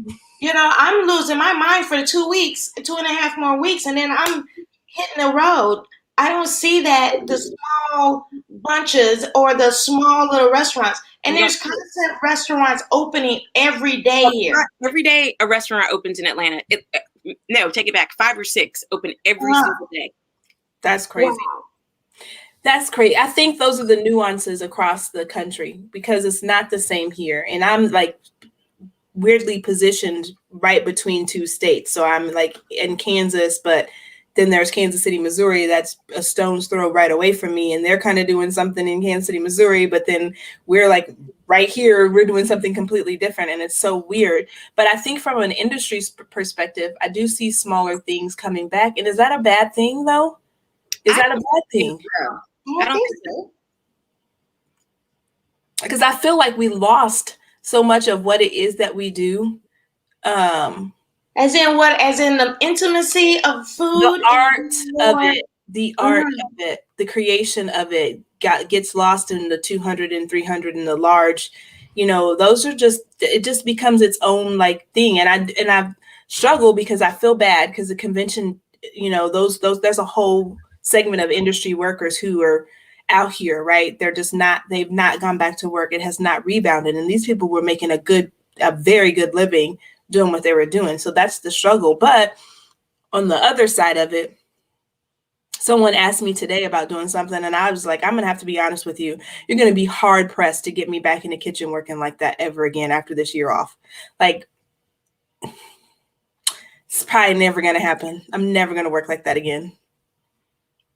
I'm losing my mind for 2 weeks, 2.5 more weeks, and then I'm hitting the road. I don't see that the small bunches or the small little restaurants. And there's constant restaurants opening every day here. Every day a restaurant opens in Atlanta. No, take it back. 5 or 6 open every single day. That's crazy. Wow. That's crazy. I think those are the nuances across the country because it's not the same here. And I'm like weirdly positioned right between 2 states. So I'm like in Kansas, but then there's Kansas City, Missouri. That's a stone's throw right away from me. And they're kind of doing something in Kansas City, Missouri. But then we're like right here, we're doing something completely different. And it's so weird. But I think from an industry perspective, I do see smaller things coming back. And is that a bad thing, though? Is that a bad thing? I don't think so. Because I feel like we lost so much of what it is that we do. As in what? As in the intimacy of food? The art of it, the creation of it gets lost in the 200 and 300 and the large, those are it just becomes its own like thing. And I struggle because I feel bad because the convention, there's a whole segment of industry workers who are out here, right? They've not gone back to work. It has not rebounded. And these people were making a very good living doing what they were doing. So that's the struggle. But on the other side of it, someone asked me today about doing something and I was like, I'm going to have to be honest with you. You're going to be hard pressed to get me back in the kitchen working like that ever again after this year off. Like, it's probably never going to happen. I'm never going to work like that again.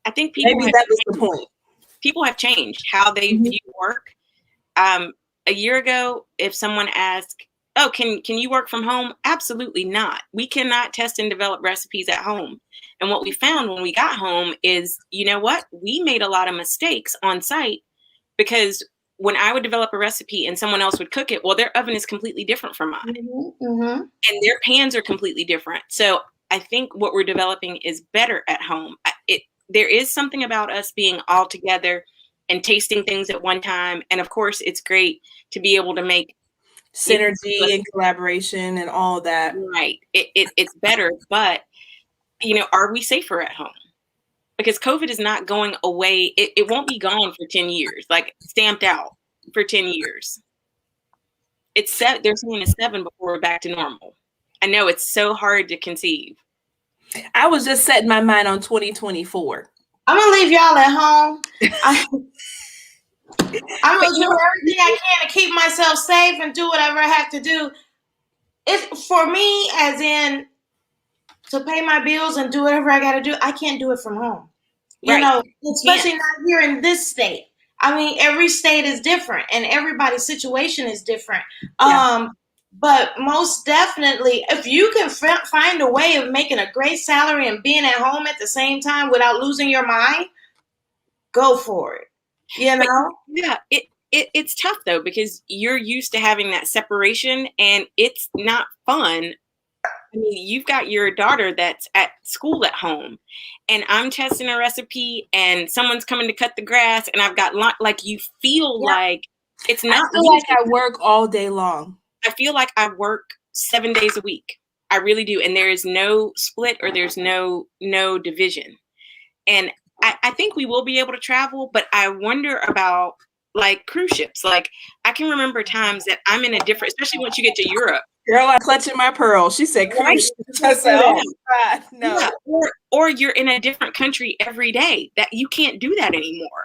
I think maybe that was the point. People have changed how they view work. A year ago, if someone asked, oh, can you work from home? Absolutely not. We cannot test and develop recipes at home. And what we found when we got home is, you know what? We made a lot of mistakes on site because when I would develop a recipe and someone else would cook it, well, their oven is completely different from mine. And their pans are completely different. So I think what we're developing is better at home. There is something about us being all together and tasting things at one time. And of course, it's great to be able to make synergy and collaboration and all that. Right. It's better, but are we safer at home? Because COVID is not going away. It won't be gone for 10 years, like stamped out for 10 years. They're saying it's 7 before we're back to normal. I know it's so hard to conceive. I was just setting my mind on 2024. I'm going to leave y'all at home. I'm going to do everything I can to keep myself safe and do whatever I have to do. It's for me, as in to pay my bills and do whatever I got to do. I can't do it from home. Especially not here in this state. I mean, every state is different and everybody's situation is different. Yeah. But most definitely, if you can find a way of making a great salary and being at home at the same time without losing your mind, go for it. Yeah, it's tough though because you're used to having that separation and it's not fun. I mean, you've got your daughter that's at school at home and I'm testing a recipe and someone's coming to cut the grass and I've got like you feel like it's not. I feel like I work all day long. I feel like I work 7 days a week. I really do. And there is no split or there's no division. And I think we will be able to travel, but I wonder about like cruise ships. Like I can remember times that I'm in a different, especially once you get to Europe. Girl, I'm clutching my pearl. She said cruise ships. I said, oh God, no. Yeah. Or you're in a different country every day. That you can't do that anymore.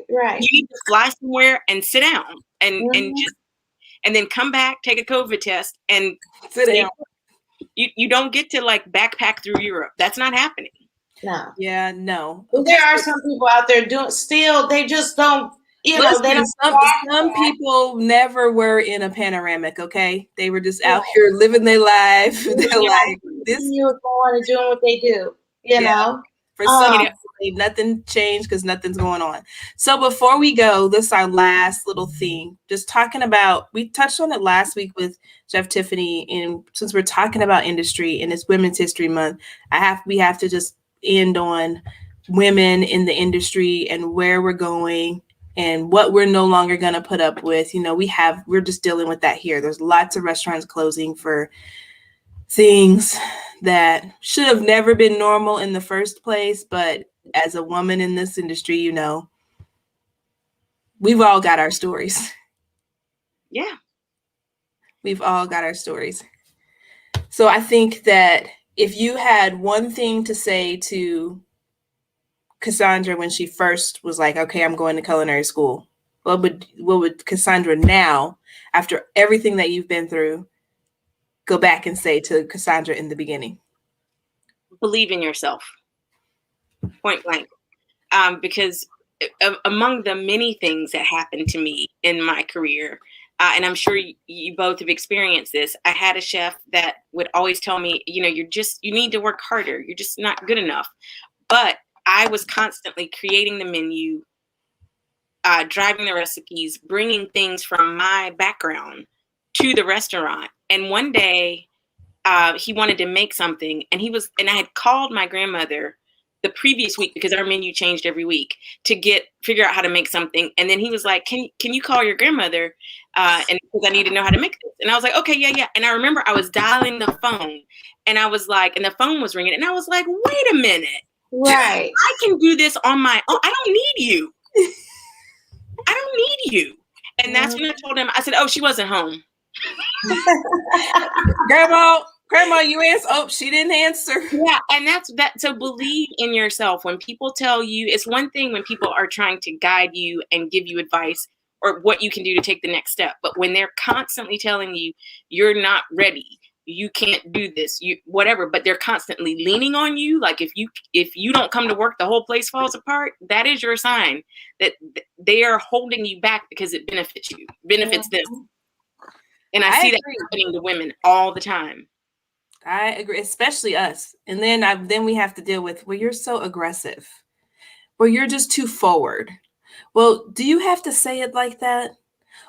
Right. You need to fly somewhere and sit down and then come back, take a COVID test, and sit down. You don't get to like backpack through Europe. That's not happening. No. Yeah, no. There are some people out there they just don't, they don't. Some people never were in a panoramic, okay? They were just out here living their life. They're like, this. You going and doing what they do, you know? For some, Ain't nothing changed because nothing's going on. So before we go, this is our last little thing. Just talking about, we touched on it last week with Chef Tiffany, and since we're talking about industry and it's Women's History Month, we have to just end on women in the industry and where we're going and what we're no longer going to put up with. You know, we're just dealing with that here. There's lots of restaurants closing for things that should have never been normal in the first place. But as a woman in this industry, you know, we've all got our stories. Yeah. We've all got our stories. So I think that if you had one thing to say to Cassandra when she first was like, okay, I'm going to culinary school, what would Cassandra now, after everything that you've been through, go back and say to Cassandra in the beginning? Believe in yourself. Point blank. Because among the many things that happened to me in my career, and I'm sure you both have experienced this, I had a chef that would always tell me, you know, you need to work harder. You're just not good enough. But I was constantly creating the menu, driving the recipes, bringing things from my background to the restaurant. And one day he wanted to make something, and I had called my grandmother the previous week because our menu changed every week to figure out how to make something. And then he was like, can you call your grandmother? And because I need to know how to make this. And I was like, okay, yeah. And I remember I was dialing the phone, and I was like, and the phone was ringing, and I was like, wait a minute. Right. I can do this on my own. I don't need you. I don't need you. And that's when I told him, I said, oh, she wasn't home. Grandma, you answer. Oh, she didn't answer. Yeah, and that's that. So believe in yourself. When people tell you, it's one thing when people are trying to guide you and give you advice or what you can do to take the next step. But when they're constantly telling you you're not ready, you can't do this, whatever, but they're constantly leaning on you. Like if you don't come to work, the whole place falls apart. That is your sign that they are holding you back because it benefits them. And I see that happening to women all the time. I agree, especially us. And then we have to deal with, well, you're so aggressive. Well, you're just too forward. Well, do you have to say it like that?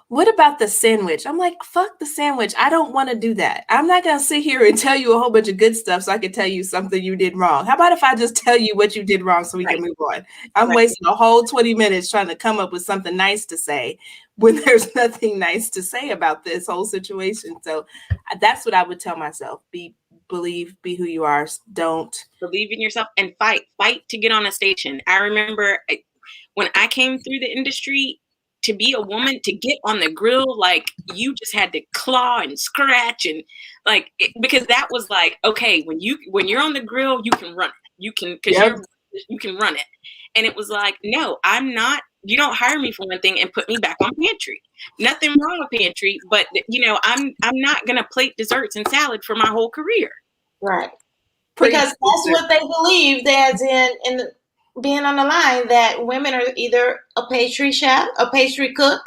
What about the sandwich? I'm like, fuck the sandwich. I don't want to do that. I'm not going to sit here and tell you a whole bunch of good stuff so I can tell you something you did wrong. How about if I just tell you what you did wrong so we can move on? I'm wasting a whole 20 minutes trying to come up with something nice to say when there's nothing nice to say about this whole situation. So that's what I would tell myself. Be who you are. Don't believe in yourself and fight to get on a station. I remember when I came through the industry, to be a woman, to get on the grill, like you just had to claw and scratch and because that was like, okay, when you're on the grill, you can run it. You can, you can run it. And it was like, no, I'm not. You don't hire me for one thing and put me back on pantry. Nothing wrong with pantry, but I'm not gonna plate desserts and salad for my whole career. Right. Because that's what they believed, as in being on the line, that women are either a pastry chef, a pastry cook,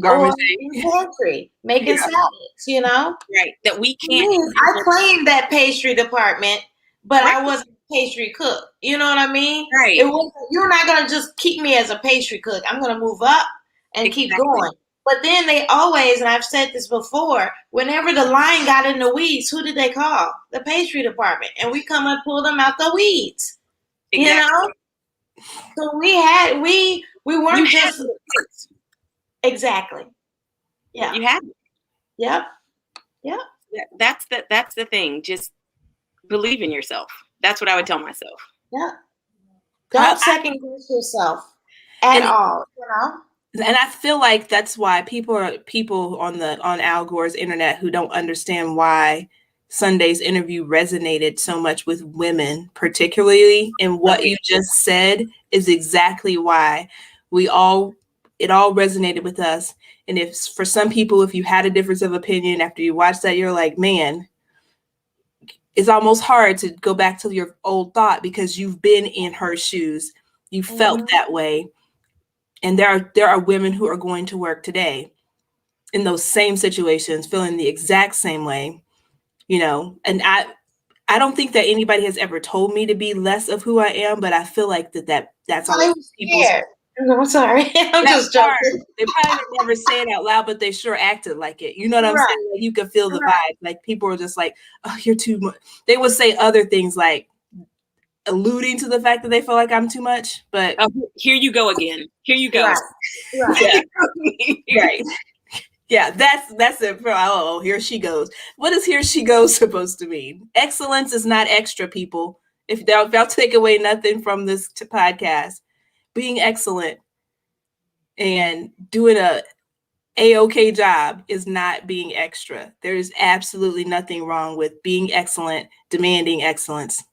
or in pantry making salads, Right. That we can't. I claimed that pastry department, but I wasn't a pastry cook. You know what I mean? Right. You're not going to just keep me as a pastry cook. I'm going to move up and keep going. But then they always, and I've said this before, whenever the line got in the weeds, who did they call? The pastry department. And we come and pull them out the weeds. Exactly. So we weren't just exactly. Yeah. You had it. Yep. Yep. That's the thing. Just believe in yourself. That's what I would tell myself. Yeah. Don't second guess yourself at all, And I feel like that's why people on Al Gore's internet who don't understand why Sunday's interview resonated so much with women, particularly, and what you just said is exactly why it all resonated with us. And if for some people, if you had a difference of opinion after you watched that, you're like, man, it's almost hard to go back to your old thought because you've been in her shoes. You felt that way. And there are women who are going to work today in those same situations, feeling the exact same way, and I don't think that anybody has ever told me to be less of who I am, but I feel like that's always people's. No, I'm sorry. I'm just joking. They probably never say it out loud, but they sure acted like it. You know what I'm saying? Like, you could feel the vibe. Like, people are just like, "Oh, you're too much." They would say other things like alluding to the fact that they feel like I'm too much. But here you go again. Here you go. Right. Right. Yeah, that's it. Oh, here she goes. What is here she goes supposed to mean? Excellence is not extra, people. If they'll take away nothing from this podcast, being excellent and doing a-okay job is not being extra. There is absolutely nothing wrong with being excellent, demanding excellence.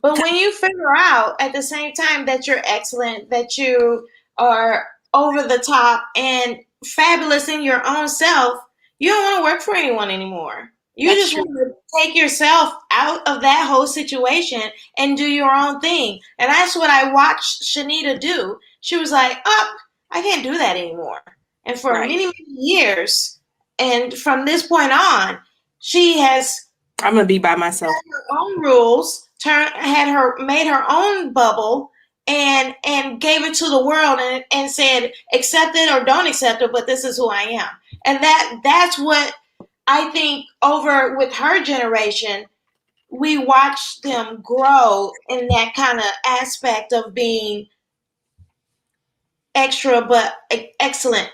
But when you figure out at the same time that you're excellent, that you are over the top and fabulous in your own self, you don't want to work for anyone anymore. You just want to take yourself out of that whole situation and do your own thing. And that's what I watched Shanita do. She was like, oh, I can't do that anymore. And for many, many years, and from this point on, she has... I'm going to be by myself. Her own rules, made her own bubble, and gave it to the world and said, accept it or don't accept it, but this is who I am. And that's what I think over with her generation, we watched them grow in that kind of aspect of being extra, but excellent,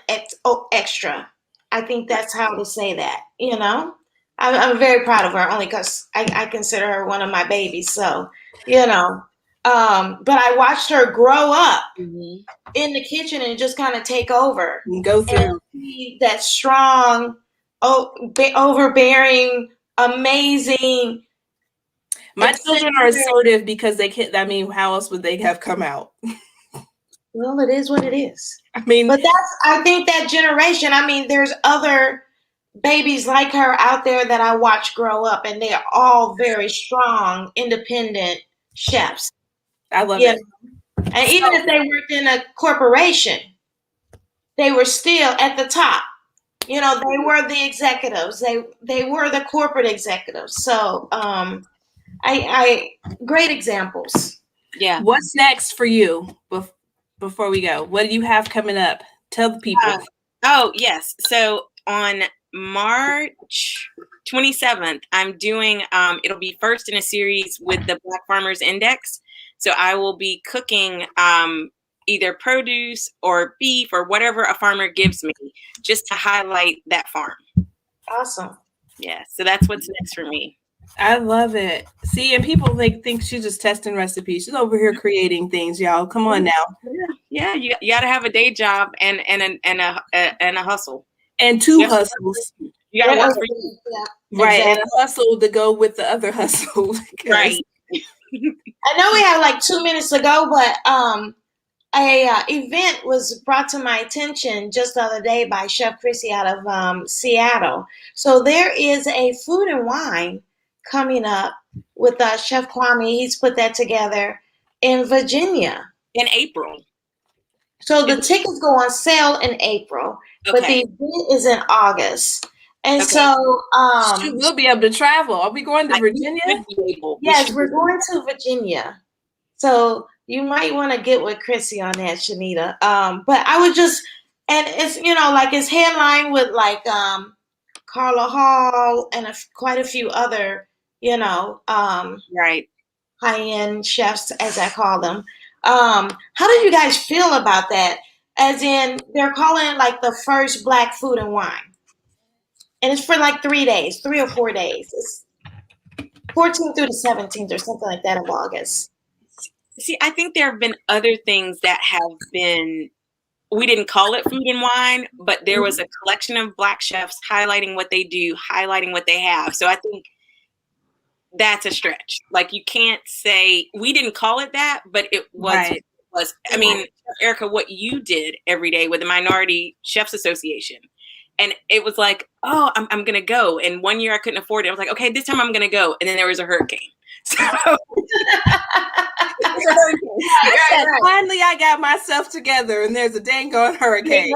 extra. I think that's how to say that, you know? I'm very proud of her, only because I consider her one of my babies. So, you know, but I watched her grow up in the kitchen and just kind of take over. And go through. And be that strong, overbearing, amazing. My children are assertive because they can't. I mean, how else would they have come out? Well, it is what it is. I mean, but I think that generation, I mean, there's other babies like her out there that I watch grow up, and they are all very strong, independent chefs. I love it. And even if they worked in a corporation, they were still at the top. You know, they were the executives. They were the corporate executives. So, I great examples. Yeah. What's next for you before we go? What do you have coming up? Tell the people. Oh, yes. So on March 27th, I'm doing, it'll be first in a series with the Black Farmers Index. So I will be cooking either produce or beef or whatever a farmer gives me, just to highlight that farm. Awesome. Yeah, so that's what's next for me. I love it. See, and people think she's just testing recipes. She's over here creating things, y'all. Come on now. Yeah, you got to have a day job and a hustle. And two hustles. You got to work for you. Right, exactly. And a hustle to go with the other hustle. Right. I know we have like 2 minutes to go, but a event was brought to my attention just the other day by Chef Chrissy out of Seattle. So there is a food and wine coming up with Chef Kwame. He's put that together in Virginia. In April. So the tickets go on sale in April, but the event is in August. And so we'll be able to travel. Are we going to Virginia? Yes, we're going to Virginia. So you might want to get with Chrissy on that, Shanita. But I would just, and it's, you know, like it's headlined with like Carla Hall and quite a few other, you know, high-end chefs, as I call them. How do you guys feel about that? As in, they're calling it like the first Black food and wine. And it's for like 3 days, 3 or 4 days. It's 14th through the 17th or something like that of August. See, I think there have been other things that have been, we didn't call it food and wine, but there was a collection of Black chefs highlighting what they do, highlighting what they have. So I think that's a stretch. Like, you can't say, we didn't call it that, but it was, right. I mean, Erica, what you did every day with the Minority Chefs Association. And it was like, oh, I'm going to go. And one year I couldn't afford it. I was like, okay, this time I'm going to go. And then there was a hurricane. So finally I got myself together and there's a dang on hurricane.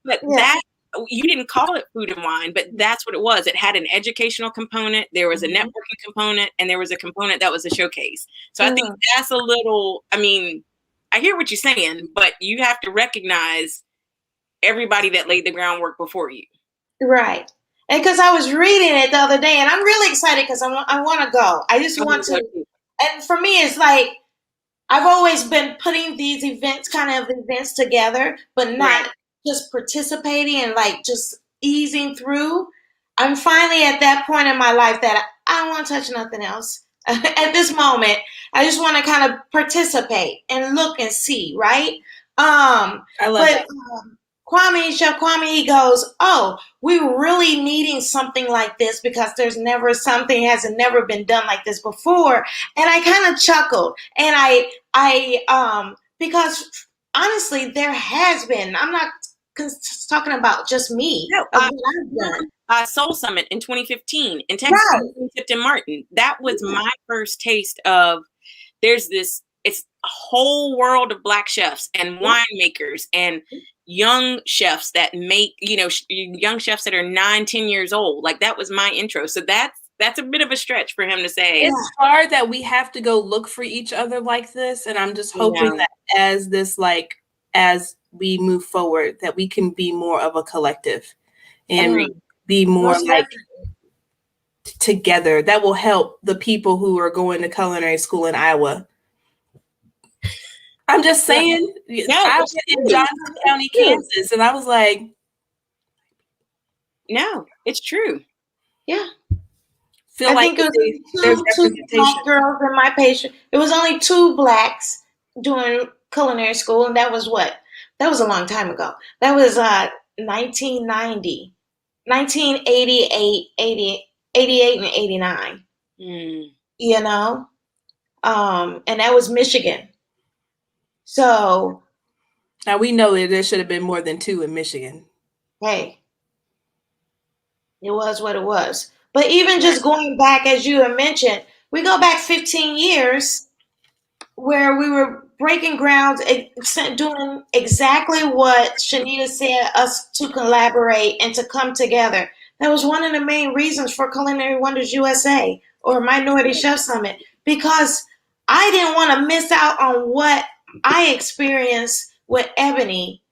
But that you didn't call it food and wine, but that's what it was. It had an educational component, there was a networking component, and there was a component that was a showcase. So I think that's a little, I mean, I hear what you're saying, but you have to recognize everybody that laid the groundwork before you. Right. And because I was reading it the other day, and I'm really excited because I want to go. I just want to. And for me, it's like I've always been putting these events together, but not just participating and like just easing through. I'm finally at that point in my life that I don't want to touch nothing else. At this moment, I just want to kind of participate and look and see, right? I love that. Chef Kwame, he goes, "Oh, we're really needing something like this because there's hasn't never been done like this before." And I kind of chuckled, and I because honestly, there has been. I'm not talking about just me. No, Soul Summit in 2015 in Texas, Tipton Martin. That was my first taste of. It's a whole world of Black chefs and winemakers and young chefs that make, young chefs that are 9-10 years old. Like that was my intro. So that's a bit of a stretch for him to say. It's hard that we have to go look for each other like this. And I'm just hoping that as we move forward, that we can be more of a collective and be more together. That will help the people who are going to culinary school in Iowa. I'm just saying, I was in Johnson County, Kansas, and I was like, no, it's true. Yeah. Feel I think it was two Black girls in my patient. It was only 2 Blacks doing culinary school, and that was a long time ago. That was 1990, 1988, 88, and 89. You know? And that was Michigan. So now we know that there should have been more than 2 in Michigan. Hey, it was what it was. But even just going back, as you had mentioned, we go back 15 years where we were breaking grounds, doing exactly what Shanita said, us to collaborate and to come together. That was one of the main reasons for Culinary Wonders USA or Minority Chef Summit, because I didn't want to miss out on what I experienced with Ebony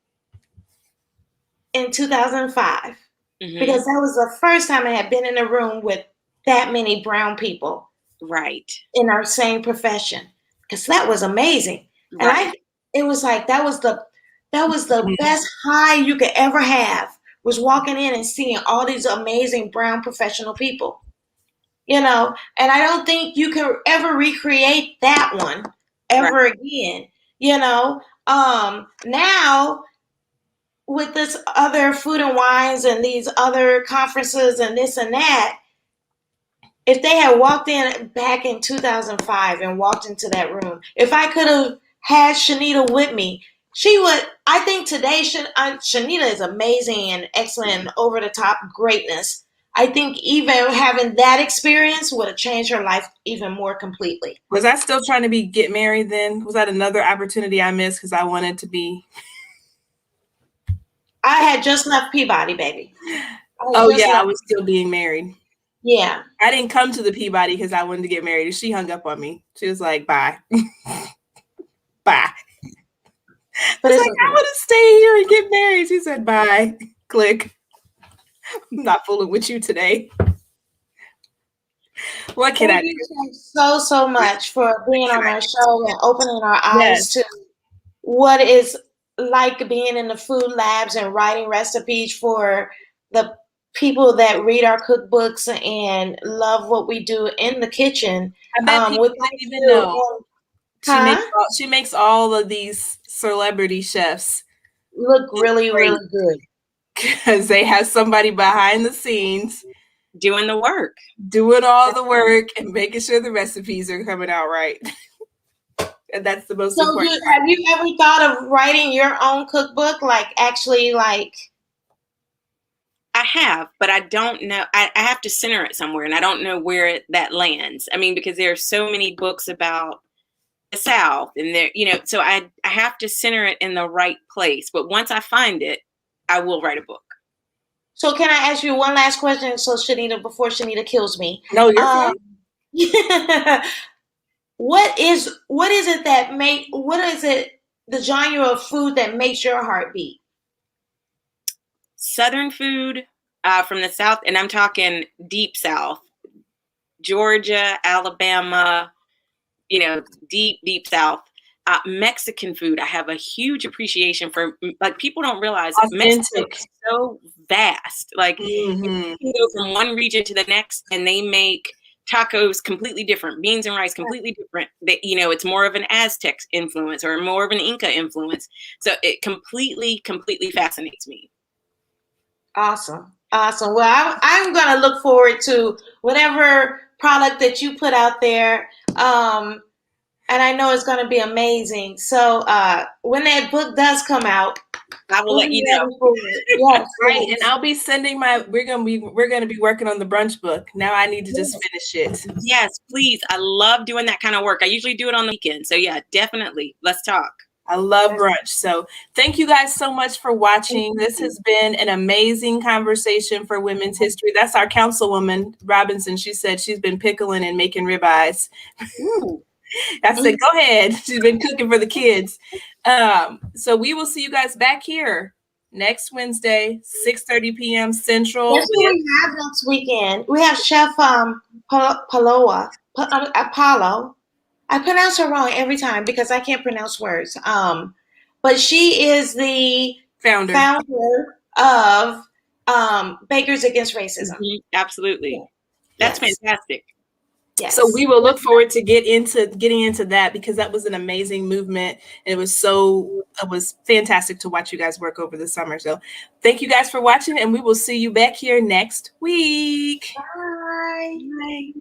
in 2005. Because that was the first time I had been in a room with that many brown people, in our same profession. Because that was amazing, and it was like that was the best high you could ever have, was walking in and seeing all these amazing brown professional people, and I don't think you can ever recreate that one ever again, now. With this other food and wines and these other conferences and this and that, if they had walked in back in 2005 and walked into that room, if I could have had Shanita with me, she would, I think today, Shanita is amazing and excellent and over the top greatness. I think even having that experience would have changed her life even more completely. Was I still trying to get married then? Was that another opportunity I missed because I wanted to be... I had just left Peabody, baby. I was still being married. Yeah. I didn't come to the Peabody because I wanted to get married. She hung up on me. She was like, bye. Bye. But it's like, I want to stay here and get married. She said, bye. Click. I'm not fooling with you today. What can I do? Thank you so much for being on our show and opening our eyes to what is like being in the food labs and writing recipes for the people that read our cookbooks and love what we do in the kitchen. I bet people don't even know. She makes all of these celebrity chefs look really, really good. Because they have somebody behind the scenes doing the work, doing all the work and making sure the recipes are coming out right. And that's the most important. Have you ever thought of writing your own cookbook? I have, but I don't know. I have to center it somewhere, and I don't know where that lands. I mean, because there are so many books about the South, and there, so I have to center it in the right place. But once I find it, I will write a book. So can I ask you one last question? So Shanita, before Shanita kills me. No, you're fine. What is it that the genre of food that makes your heart beat? Southern food from the South, and I'm talking deep South, Georgia, Alabama, deep South. Mexican food, I have a huge appreciation for. Like, people don't realize Mexico is so vast. Like, you can go from one region to the next, and they make tacos completely different, beans and rice completely different. It's more of an Aztec influence or more of an Inca influence. So it completely fascinates me. Awesome. Well, I'm going to look forward to whatever product that you put out there. And I know it's going to be amazing. So when that book does come out, I will let you know. Yes, right. And I'll be sending we're gonna be working on the brunch book. Now I need to just finish it. Yes, please. I love doing that kind of work. I usually do it on the weekend. So yeah, definitely. Let's talk. I love brunch. So thank you guys so much for watching. This has been an amazing conversation for Women's History. That's our councilwoman, Robinson. She said she's been pickling and making ribeyes. I said, go ahead. She's been cooking for the kids. So we will see you guys back here next Wednesday, 6:30 p.m. Central. That's what we have next weekend. We have Chef Apollo. I pronounce her wrong every time because I can't pronounce words. But she is the founder of Bakers Against Racism. Absolutely. That's fantastic. Yes. So we will look forward to getting into that, because that was an amazing movement. It was fantastic to watch you guys work over the summer. So thank you guys for watching, and we will see you back here next week. Bye. Bye.